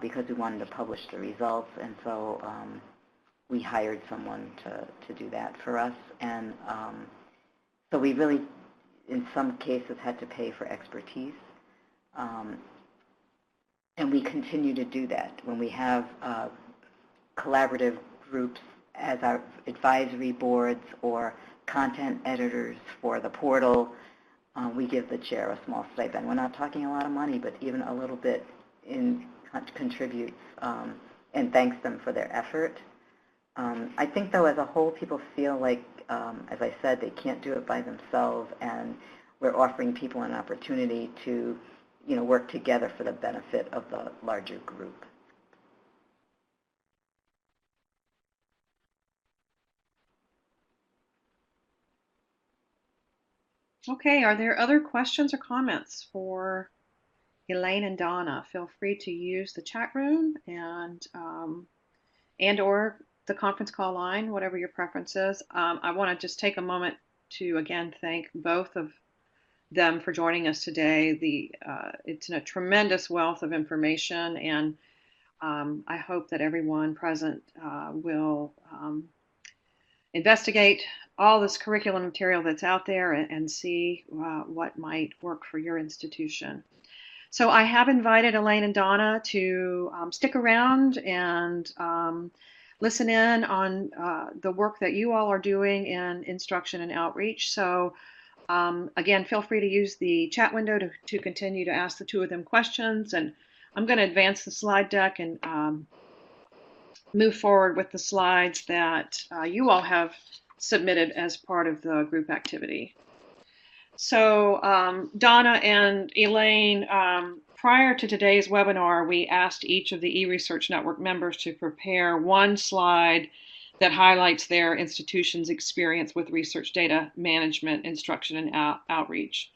S2: because we wanted to publish the results, and so we hired someone to do that for us. And so we really, in some cases, had to pay for expertise. And we continue to do that. When we have collaborative groups as our advisory boards or content editors for the portal, we give the chair a small stipend. We're not talking a lot of money, but even a little bit contributes and thanks them for their effort. I think, though, as a whole, people feel like, as I said, they can't do it by themselves, and we're offering people an opportunity to, work together for the benefit of the larger group.
S1: Okay, are there other questions or comments for Elaine and Donna? Feel free to use the chat room and or the conference call line, whatever your preference is. I want to just take a moment to again thank both of them for joining us today. It's a tremendous wealth of information, and I hope that everyone present will investigate all this curriculum material that's out there and see what might work for your institution. So I have invited Elaine and Donna to stick around and listen in on the work that you all are doing in instruction and outreach. So again, feel free to use the chat window to continue to ask the two of them questions. And I'm going to advance the slide deck and move forward with the slides that you all have submitted as part of the group activity. So Donna and Elaine, prior to today's webinar, we asked each of the eResearch Network members to prepare one slide that highlights their institution's experience with research data management, instruction, and outreach.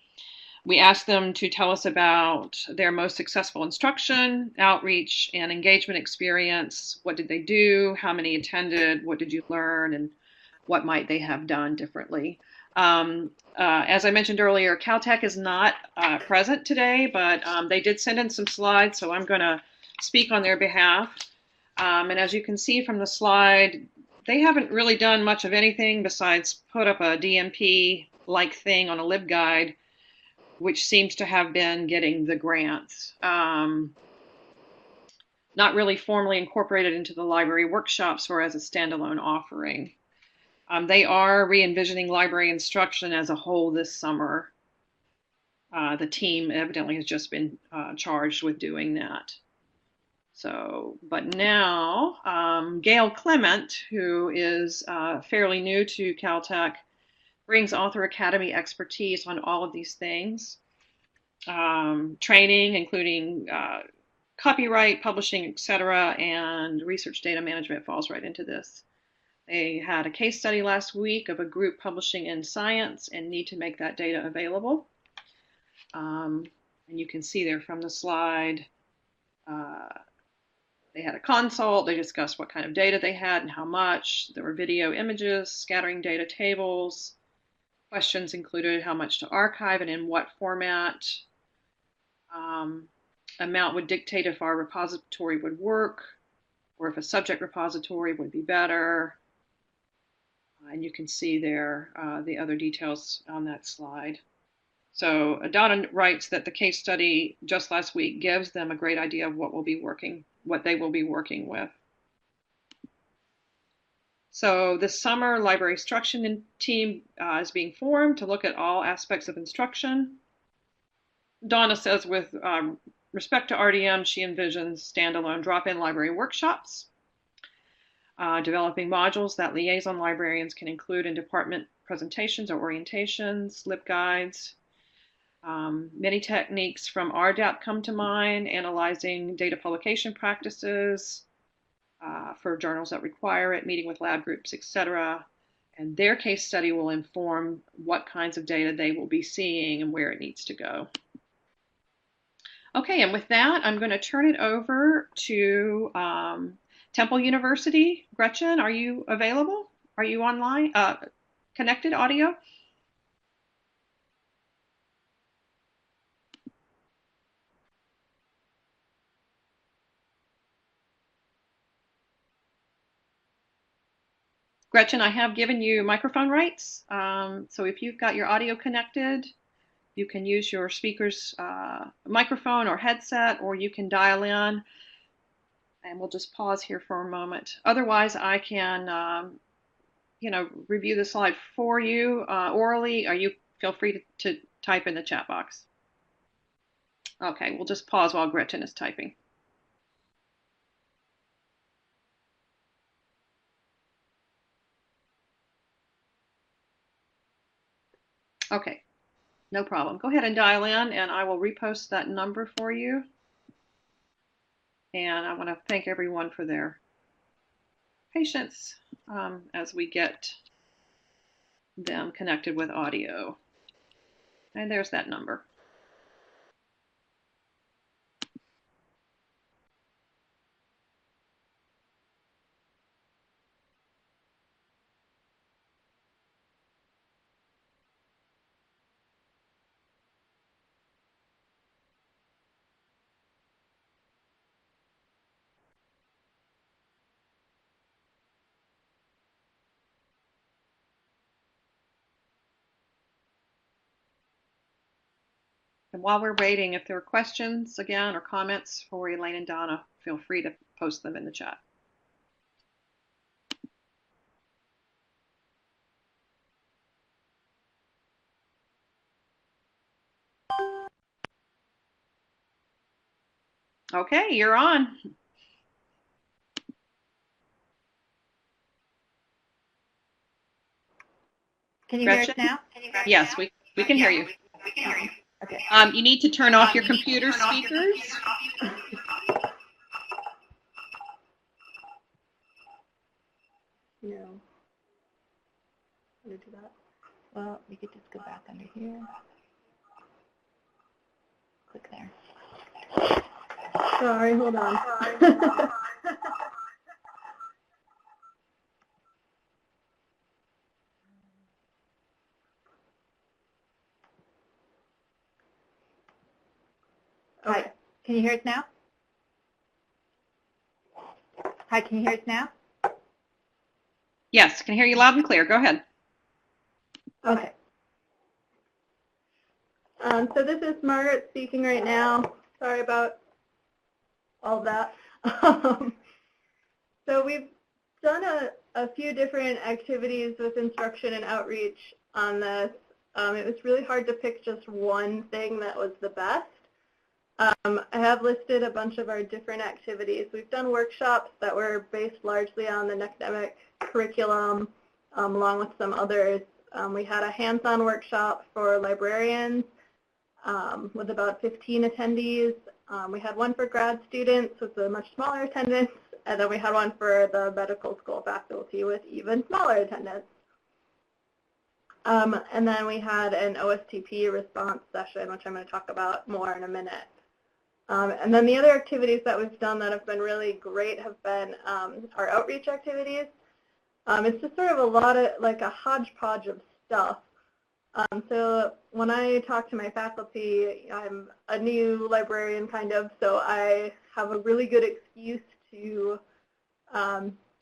S1: We asked them to tell us about their most successful instruction, outreach, and engagement experience. What did they do? How many attended? What did you learn? And what might they have done differently? As I mentioned earlier, Caltech is not present today, but they did send in some slides, so I'm going to speak on their behalf. And as you can see from the slide, they haven't really done much of anything besides put up a DMP-like thing on a LibGuide, which seems to have been getting the grants. Not really formally incorporated into the library workshops or as a standalone offering. They are re-envisioning library instruction as a whole this summer. The team evidently has just been charged with doing that. So, but now, Gail Clement, who is fairly new to Caltech, brings Author Academy expertise on all of these things. Training, including copyright, publishing, etc., and research data management falls right into this. They had a case study last week of a group publishing in Science and need to make that data available. And you can see there from the slide, they had a consult, they discussed what kind of data they had and how much. There were video images, scattering data tables. Questions included how much to archive and in what format. Amount would dictate if our repository would work or if a subject repository would be better. And you can see there the other details on that slide. So Donna writes that the case study just last week gives them a great idea of what they will be working with. So this summer, library instruction team is being formed to look at all aspects of instruction. Donna says with respect to RDM, she envisions standalone drop-in library workshops, developing modules that liaison librarians can include in department presentations or orientations, LibGuides. Many techniques from RDAP come to mind, analyzing data publication practices for journals that require it, meeting with lab groups, etc. And their case study will inform what kinds of data they will be seeing and where it needs to go. Okay, and with that, I'm going to turn it over to Temple University. Gretchen, are you available? Are you online? Connected audio? Gretchen, I have given you microphone rights. So if you've got your audio connected, you can use your speaker's microphone or headset, or you can dial in. And we'll just pause here for a moment. Otherwise, I can, review the slide for you orally, or you feel free to type in the chat box. Okay, we'll just pause while Gretchen is typing. Okay, no problem. Go ahead and dial in, and I will repost that number for you. And I want to thank everyone for their patience as we get them connected with audio. And there's that number. And while we're waiting, if there are questions again or comments for Elaine and Donna, feel free to post them in the chat. Okay, you're on.
S3: Can you
S1: Gretchen?
S3: hear us now?
S1: Yes, we can hear you.
S3: Okay.
S1: You need to turn off your computer speakers.
S3: No. How do that? Well, you could just go back under here. Click there. Sorry, hold on. Hi, can you hear us now? Hi, can you hear us now?
S1: Yes, can hear you loud and clear. Go ahead.
S3: Okay. So this is Margaret speaking right now. Sorry about all that. So we've done a few different activities with instruction and outreach on this. It was really hard to pick just one thing that was the best. I have listed a bunch of our different activities. We've done workshops that were based largely on the NECDMC curriculum, along with some others. We had a hands-on workshop for librarians with about 15 attendees. We had one for grad students with a much smaller attendance, and then we had one for the medical school faculty with even smaller attendance. And then we had an OSTP response session, which I'm going to talk about more in a minute. And then the other activities that we've done that have been really great have been our outreach activities. It's just sort of a lot of, like a hodgepodge of stuff. So when I talk to my faculty, I'm a new librarian kind of, so I have a really good excuse to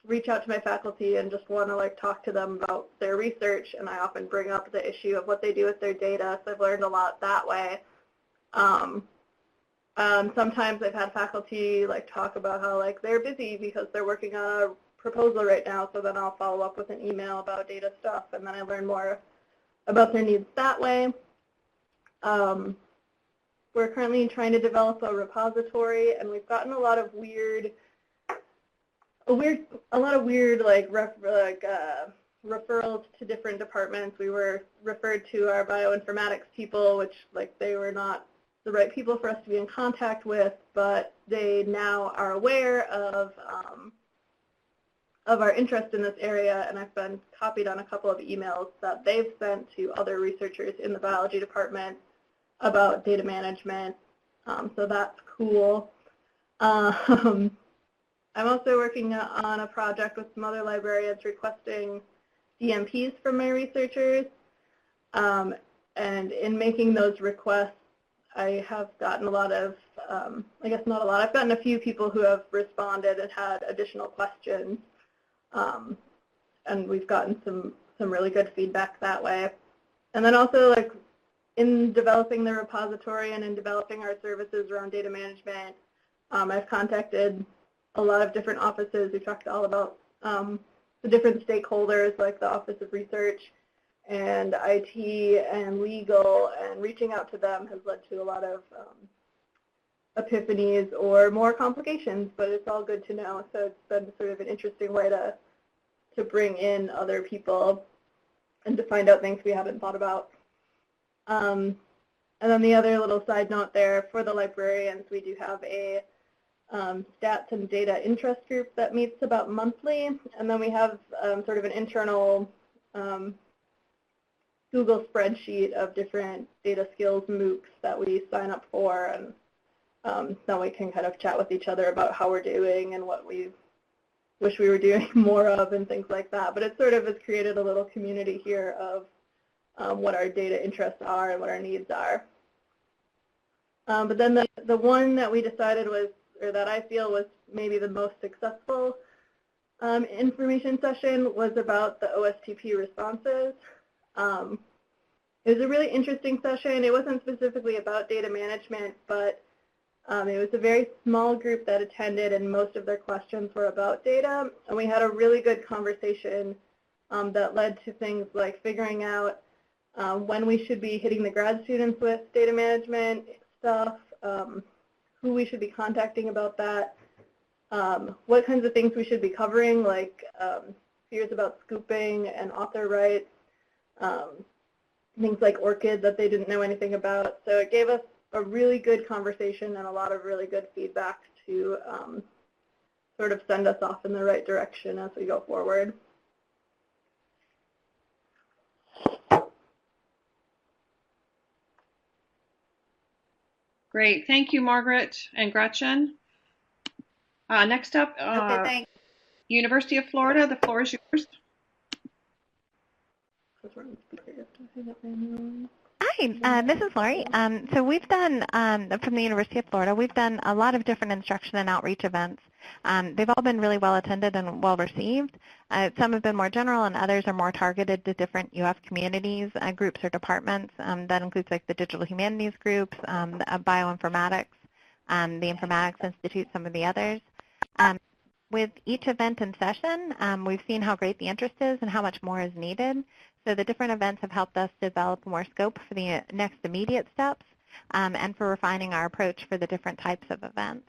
S3: reach out to my faculty and just want to like talk to them about their research, and I often bring up the issue of what they do with their data, so I've learned a lot that way. Sometimes I've had faculty like talk about how like they're busy because they're working on a proposal right now, so then I'll follow up with an email about data stuff, and then I learn more about their needs that way. We're currently trying to develop a repository, and we've gotten a lot of weird like referrals to different departments. We were referred to our bioinformatics people, which like they were not the right people for us to be in contact with, but they now are aware of our interest in this area, and I've been copied on a couple of emails that they've sent to other researchers in the biology department about data management
S5: So that's cool. I'm also working on a project with some other librarians requesting DMPs from my researchers. And in making those requests, I have gotten a lot of, I guess not a lot, I've gotten a few people who have responded and had additional questions. And we've gotten some really good feedback that way. And then also, like, in developing the repository and in developing our services around data management, I've contacted a lot of different offices. We've talked all about the different stakeholders, like the Office of Research and IT and legal, and reaching out to them has led to a lot of epiphanies or more complications, but it's all good to know. So it's been sort of an interesting way to bring in other people and to find out things we haven't thought about. And then the other little side note there, for the librarians, we do have a stats and data interest group that meets about monthly, and then we have sort of an internal Google spreadsheet of different data skills MOOCs that we sign up for, and then we can kind of chat with each other about how we're doing and what we wish we were doing more of and things like that. But it sort of has created a little community here of what our data interests are and what our needs are. But then the one that we decided was, or that I feel was maybe the most successful information session, was about the OSTP responses. It was a really interesting session. It wasn't specifically about data management, but it was a very small group that attended, and most of their questions were about data. And we had a really good conversation that led to things like figuring out when we should be hitting the grad students with data management stuff, who we should be contacting about that, what kinds of things we should be covering, like fears about scooping and author rights, things like ORCID that they didn't know anything about. So it gave us a really good conversation and a lot of really good feedback to sort of send us off in the right direction as we go forward.
S1: Great. Thank you, Margaret and Gretchen. Next up,
S3: Okay, thanks.
S1: University of Florida, the floor is yours.
S4: Hi, this is Lori. So we've done, from the University of Florida, we've done a lot of different instruction and outreach events. They've all been really well attended and well received. Some have been more general and others are more targeted to different UF communities, groups or departments. That includes like the digital humanities groups, bioinformatics, the Informatics Institute, some of the others. With each event and session, we've seen how great the interest is and how much more is needed. So the different events have helped us develop more scope for the next immediate steps and for refining our approach for the different types of events.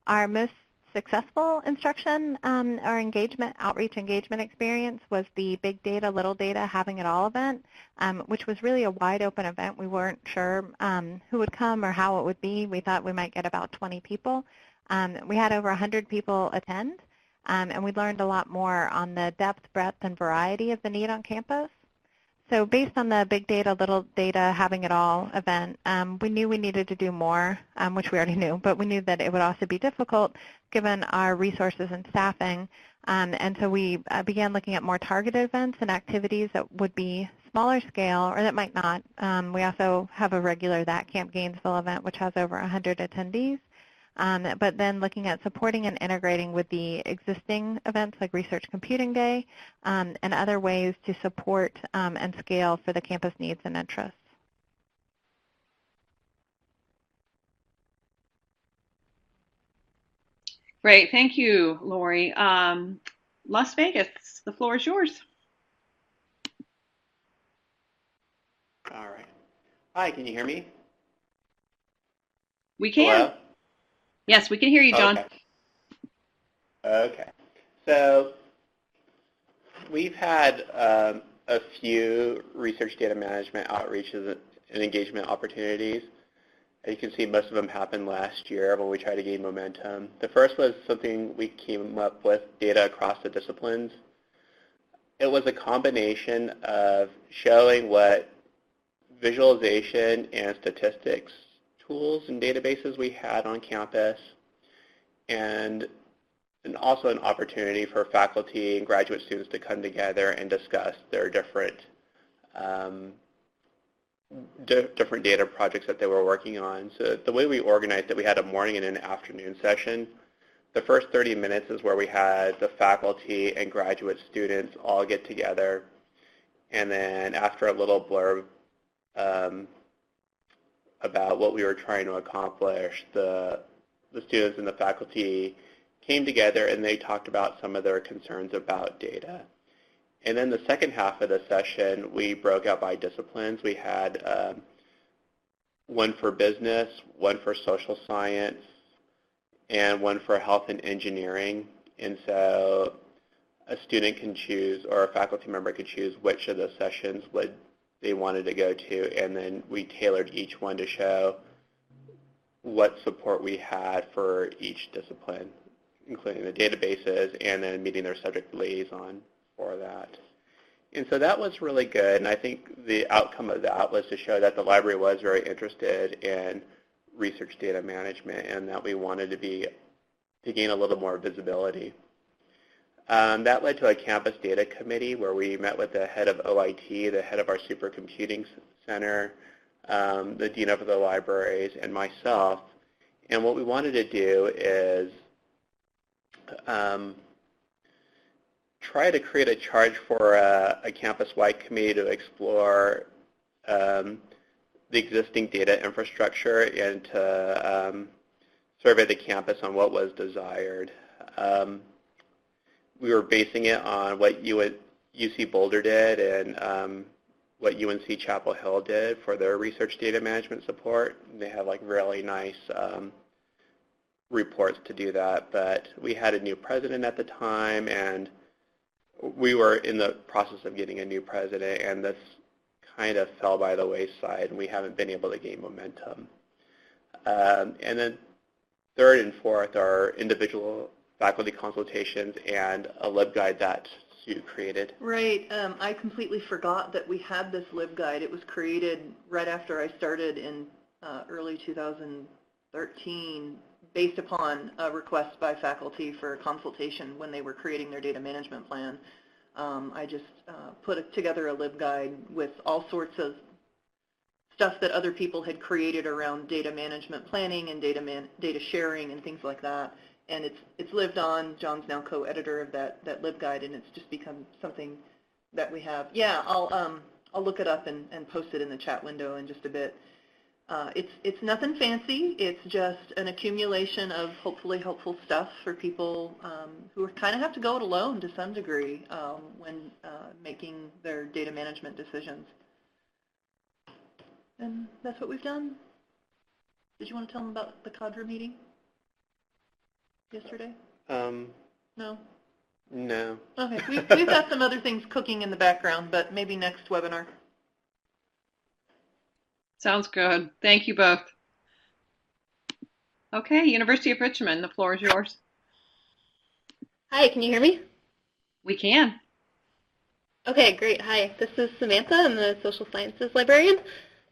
S4: Our most successful instruction or engagement, outreach engagement experience was the Big Data, Little Data, Having It All event, which was really a wide open event. We weren't sure who would come or how it would be. We thought we might get about 20 people. We had over 100 people attend, and we learned a lot more on the depth, breadth, and variety of the need on campus. So based on the Big Data, Little Data, Having It All event, we knew we needed to do more, which we already knew, but we knew that it would also be difficult given our resources and staffing. And so we began looking at more targeted events and activities that would be smaller scale or that might not. We also have a regular That Camp Gainesville event, which has over 100 attendees. But then looking at supporting and integrating with the existing events like Research Computing Day and other ways to support and scale for the campus needs and interests.
S1: Great. Thank you, Lori. Las Vegas, the floor is yours.
S6: All right. Hi, can you hear me?
S1: We can.
S6: Hello?
S1: Yes, we can hear you, John.
S6: Okay. So we've had a few research data management outreaches and engagement opportunities. As you can see, most of them happened last year when we tried to gain momentum. The first was something we came up with, data across the disciplines. It was a combination of showing what visualization and statistics tools and databases we had on campus, and also an opportunity for faculty and graduate students to come together and discuss their different different data projects that they were working on. So the way we organized it, we had a morning and an afternoon session. The first 30 minutes is where we had the faculty and graduate students all get together. And then after a little blurb about what we were trying to accomplish, the students and the faculty came together and they talked about some of their concerns about data. And then the second half of the session, we broke out by disciplines. We had one for business, one for social science, and one for health and engineering. And so a student can choose, or a faculty member could choose which of the sessions they wanted to go to, and then we tailored each one to show what support we had for each discipline, including the databases and then meeting their subject liaison for that. And so that was really good, and I think the outcome of that was to show that the library was very interested in research data management and that we wanted to gain a little more visibility. That led to a campus data committee where we met with the head of OIT, the head of our supercomputing center, the dean of the libraries, and myself. And what we wanted to do is try to create a charge for a campus-wide committee to explore the existing data infrastructure and to survey the campus on what was desired. We were basing it on what UC Boulder did and what UNC Chapel Hill did for their research data management support. They have like really nice reports to do that, but we had a new president at the time, and we were in the process of getting a new president, and this kind of fell by the wayside, and we haven't been able to gain momentum. And then third and fourth are individual faculty consultations and a LibGuide that Sue created.
S7: Right. I completely forgot that we had this LibGuide. It was created right after I started in early 2013 based upon a request by faculty for a consultation when they were creating their data management plan. I just put together a LibGuide with all sorts of stuff that other people had created around data management planning and data sharing and things like that. And it's lived on. John's now co-editor of that LibGuide, and it's just become something that we have. Yeah, I'll look it up and post it in the chat window in just a bit. It's nothing fancy. It's just an accumulation of hopefully helpful stuff for people who kind of have to go it alone to some degree when making their data management decisions. And that's what we've done. Did you want to tell them about the cadre meeting yesterday? No?
S6: No.
S7: Okay, we've got some other things cooking in the background, but maybe next webinar.
S1: Sounds good. Thank you both. Okay, University of Richmond, the floor is yours.
S8: Hi, can you hear me?
S1: We can.
S8: Okay, great. Hi, this is Samantha. I'm the social sciences librarian,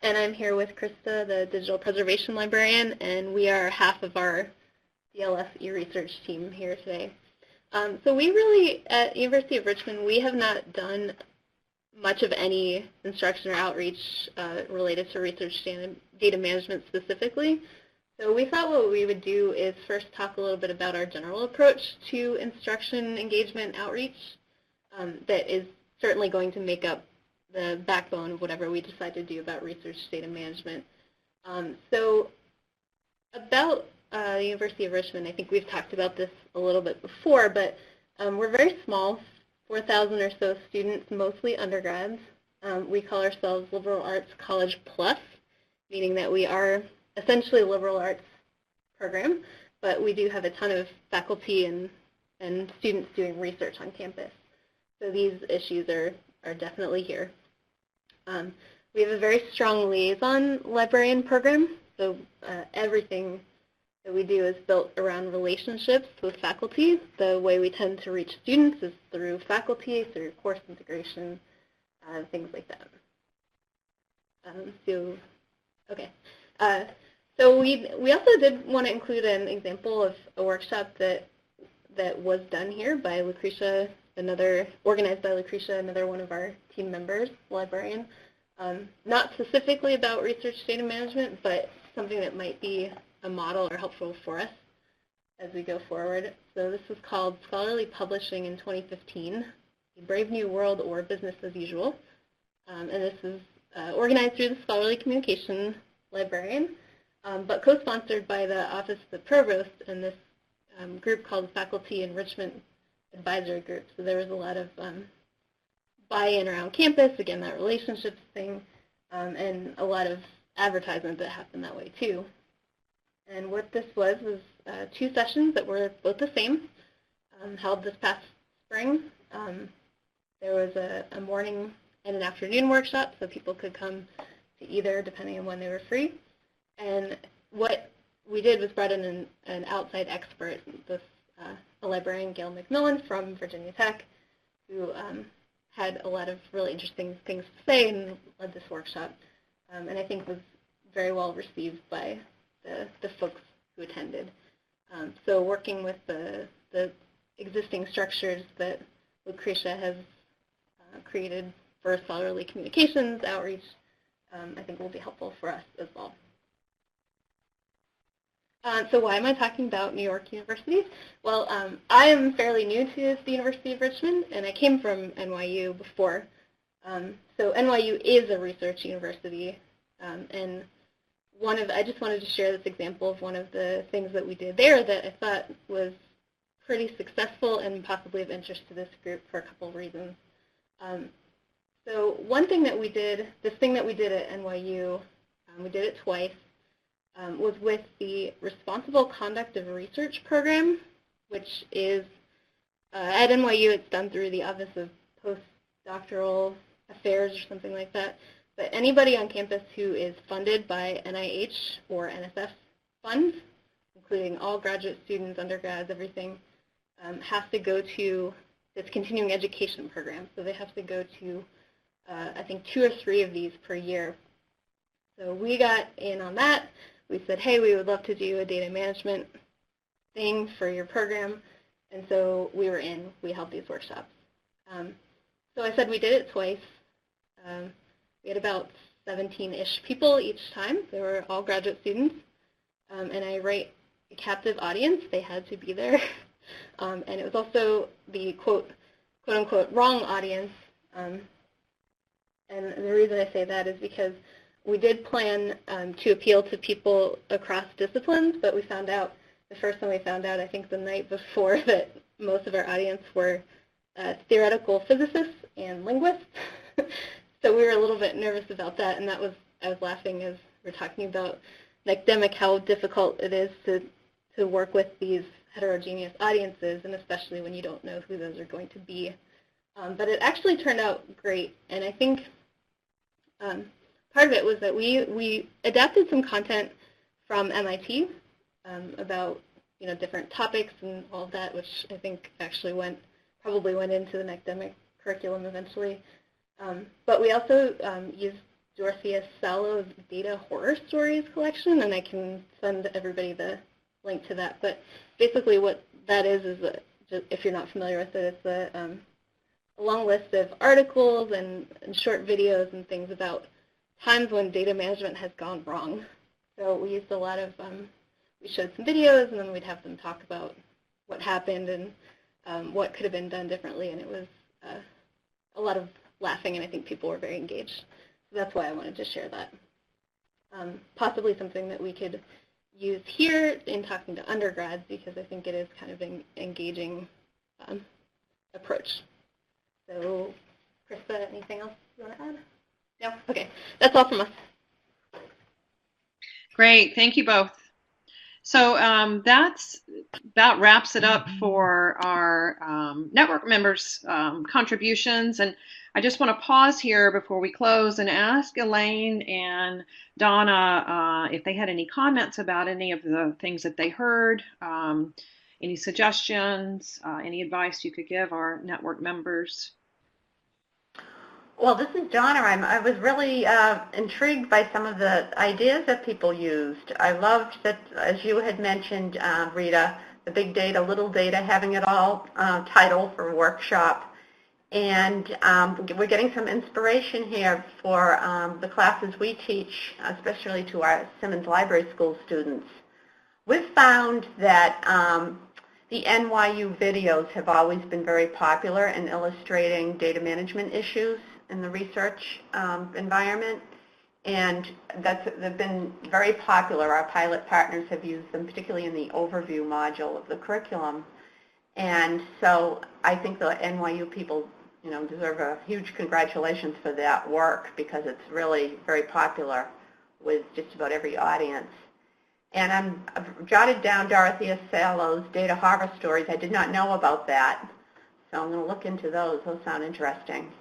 S8: and I'm here with Krista, the digital preservation librarian, and we are half of our DLS eResearch team here today. So we really, at University of Richmond, we have not done much of any instruction or outreach related to research data management specifically. So we thought what we would do is first talk a little bit about our general approach to instruction, engagement, outreach that is certainly going to make up the backbone of whatever we decide to do about research data management. So about the University of Richmond, I think we've talked about this a little bit before, but we're very small, 4,000 or so students, mostly undergrads. We call ourselves Liberal Arts College Plus, meaning that we are essentially a liberal arts program, but we do have a ton of faculty and students doing research on campus. So these issues are definitely here. We have a very strong liaison librarian program, so everything that we do is built around relationships with faculty. The way we tend to reach students is through faculty, through course integration, things like that. So we also did want to include an example of a workshop that was done here by Lucretia, organized by Lucretia, another one of our team members, librarian. Not specifically about research data management, but something that might be a model or helpful for us as we go forward. So this is called Scholarly Publishing in 2015, A Brave New World or Business as Usual. And this is organized through the Scholarly Communication Librarian, but co-sponsored by the Office of the Provost and this group called the Faculty Enrichment Advisory Group. So there was a lot of buy-in around campus, again, that relationships thing, and a lot of advertisement that happened that way too. And what this was 2 sessions that were both the same, held this past spring. There was a morning and an afternoon workshop, so people could come to either depending on when they were free. And what we did was brought in an outside expert, a librarian, Gail McMillan from Virginia Tech, who had a lot of really interesting things to say and led this workshop, and I think was very well received by the folks who attended. So working with the existing structures that Lucretia has created for scholarly communications, outreach, I think will be helpful for us as well. So why am I talking about New York University? Well, I am fairly new to the University of Richmond, and I came from NYU before. So NYU is a research university, and I just wanted to share this example of one of the things that we did there that I thought was pretty successful and possibly of interest to this group for a couple of reasons. So one thing that we did, this thing that we did at NYU, we did it twice, was with the Responsible Conduct of Research program, which is, at NYU, it's done through the Office of Postdoctoral Affairs or something like that. But anybody on campus who is funded by NIH or NSF funds, including all graduate students, undergrads, everything, has to go to this continuing education program. So they have to go to, I think, 2 or 3 of these per year. So we got in on that. We said, hey, we would love to do a data management thing for your program. And so we were in. We held these workshops. So I said we did it twice. We had about 17-ish people each time. They were all graduate students. And I write a captive audience. They had to be there. And it was also the quote-unquote wrong audience. And the reason I say that is because we did plan to appeal to people across disciplines, but we found out, the first time we found out, I think the night before, that most of our audience were theoretical physicists and linguists. So we were a little bit nervous about that, and I was laughing as we're talking about NECDMC, how difficult it is to work with these heterogeneous audiences, and especially when you don't know who those are going to be. But it actually turned out great, and I think part of it was that we adapted some content from MIT about different topics and all of that, which I think actually probably went into the NECDMC curriculum eventually. But we also used Dorothea Sallow's Data Horror Stories collection, and I can send everybody the link to that. But basically what that is just, if you're not familiar with it, it's a long list of articles and short videos and things about times when data management has gone wrong. So we used a lot of, we showed some videos, and then we'd have them talk about what happened and what could have been done differently, and it was a lot of laughing, and I think people were very engaged. So that's why I wanted to share that. Possibly something that we could use here in talking to undergrads, because I think it is kind of an engaging approach. So, Krista, anything else you want to add? No? Okay. That's all from us.
S1: Great. Thank you both. So that wraps it up for our network members' contributions. And I just want to pause here before we close and ask Elaine and Donna if they had any comments about any of the things that they heard, any suggestions, any advice you could give our network members.
S3: Well, this is Donna. I was really intrigued by some of the ideas that people used. I loved that, as you had mentioned, Rita, the big data, little data, having it all title for a workshop. And we're getting some inspiration here for the classes we teach, especially to our Simmons Library School students. We've found that the NYU videos have always been very popular in illustrating data management issues in the research environment, and they've been very popular. Our pilot partners have used them, particularly in the overview module of the curriculum. And so I think the NYU people, deserve a huge congratulations for that work, because it's really very popular with just about every audience. And I've jotted down Dorothea Salo's data horror stories. I did not know about that, so I'm going to look into those. Those sound interesting.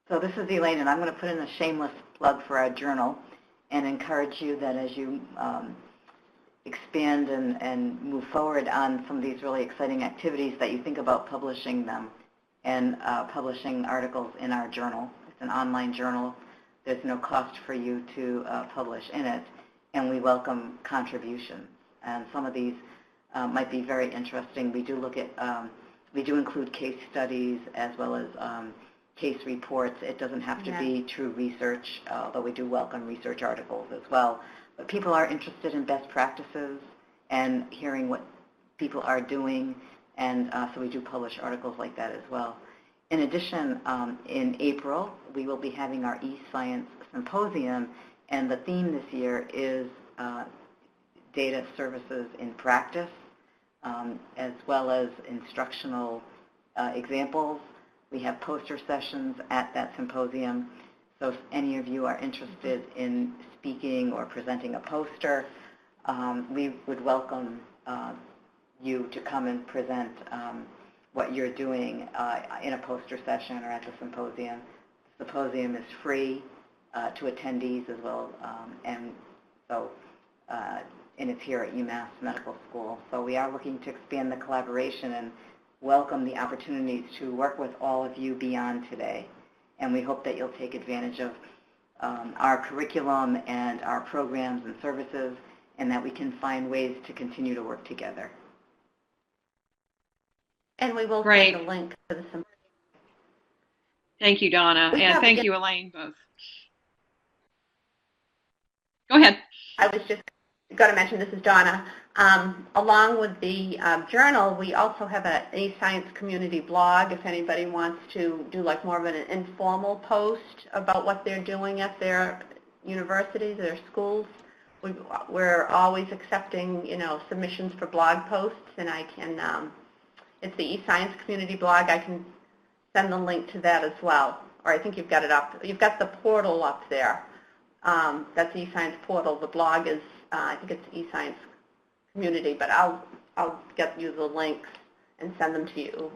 S2: So this is Elaine, and I'm going to put in a shameless plug for our journal and encourage you that as you expand and move forward on some of these really exciting activities, that you think about publishing them and publishing articles in our journal. It's an online journal. There's no cost for you to publish in it, and we welcome contributions. And some of these might be very interesting. We do look at, we do include case studies as well as case reports. It doesn't have to be true research, although we do welcome research articles as well. But people are interested in best practices and hearing what people are doing, and so we do publish articles like that as well. In addition, in April, we will be having our eScience Symposium, and the theme this year is data services in practice, as well as instructional examples. We have poster sessions at that symposium, so if any of you are interested in speaking or presenting a poster, we would welcome you to come and present what you're doing in a poster session or at the symposium. The symposium is free to attendees as well, and it's here at UMass Medical School. So we are looking to expand the collaboration and welcome the opportunities to work with all of you beyond today. And we hope that you'll take advantage of our curriculum and our programs and services, and that we can find ways to continue to work together.
S3: And we will send a link to the symposium.
S1: Thank you, Donna, and thank you, Elaine, both. Go ahead.
S3: I was just going to mention, this is Donna. Along with the journal, we also have an eScience community blog if anybody wants to do like more of an informal post about what they're doing at their universities, their schools. We're always accepting, submissions for blog posts, and I can, it's the eScience community blog. I can send the link to that as well. Or I think you've got it up. You've got the portal up there. That's the eScience portal. The blog is, I think it's eScience community, but I'll get you the links and send them to you.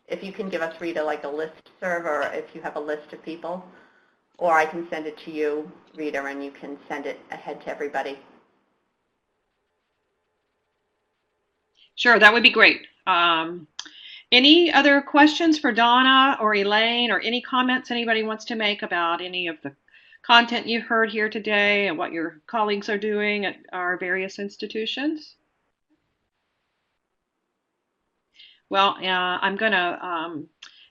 S3: If you can give us, Rita, like a list server, if you have a list of people, or I can send it to you, Rita, and you can send it ahead to everybody.
S1: Sure, that would be great. Any other questions for Donna or Elaine, or any comments anybody wants to make about any of the content you've heard here today and what your colleagues are doing at our various institutions? Well, I'm going to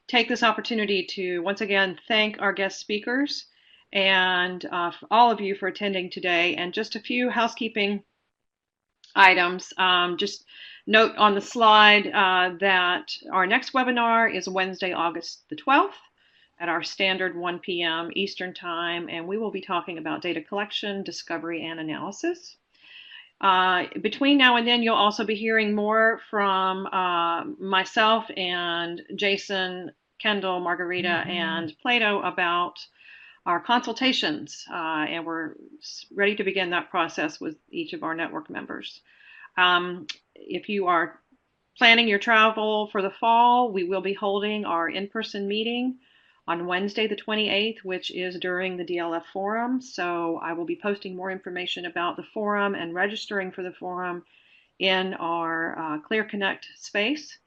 S1: take this opportunity to once again thank our guest speakers and all of you for attending today. And just a few housekeeping items. Just note on the slide that our next webinar is Wednesday, August the 12th at our standard 1 p.m. Eastern Time, and we will be talking about data collection, discovery, and analysis. Between now and then, you'll also be hearing more from myself and Jason, Kendall, Margarita, and Plato about our consultations, and we're ready to begin that process with each of our network members. If you are planning your travel for the fall, we will be holding our in-person meeting on Wednesday the 28th, which is during the DLF forum. So I will be posting more information about the forum and registering for the forum in our Clear Connect space.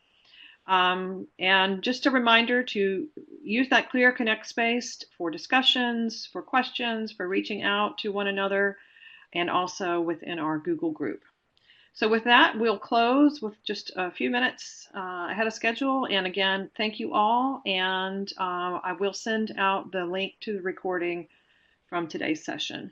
S1: And just a reminder to use that Clear Connect space for discussions, for questions, for reaching out to one another, and also within our Google group. So with that, we'll close with just a few minutes ahead of schedule. And again, thank you all. And I will send out the link to the recording from today's session.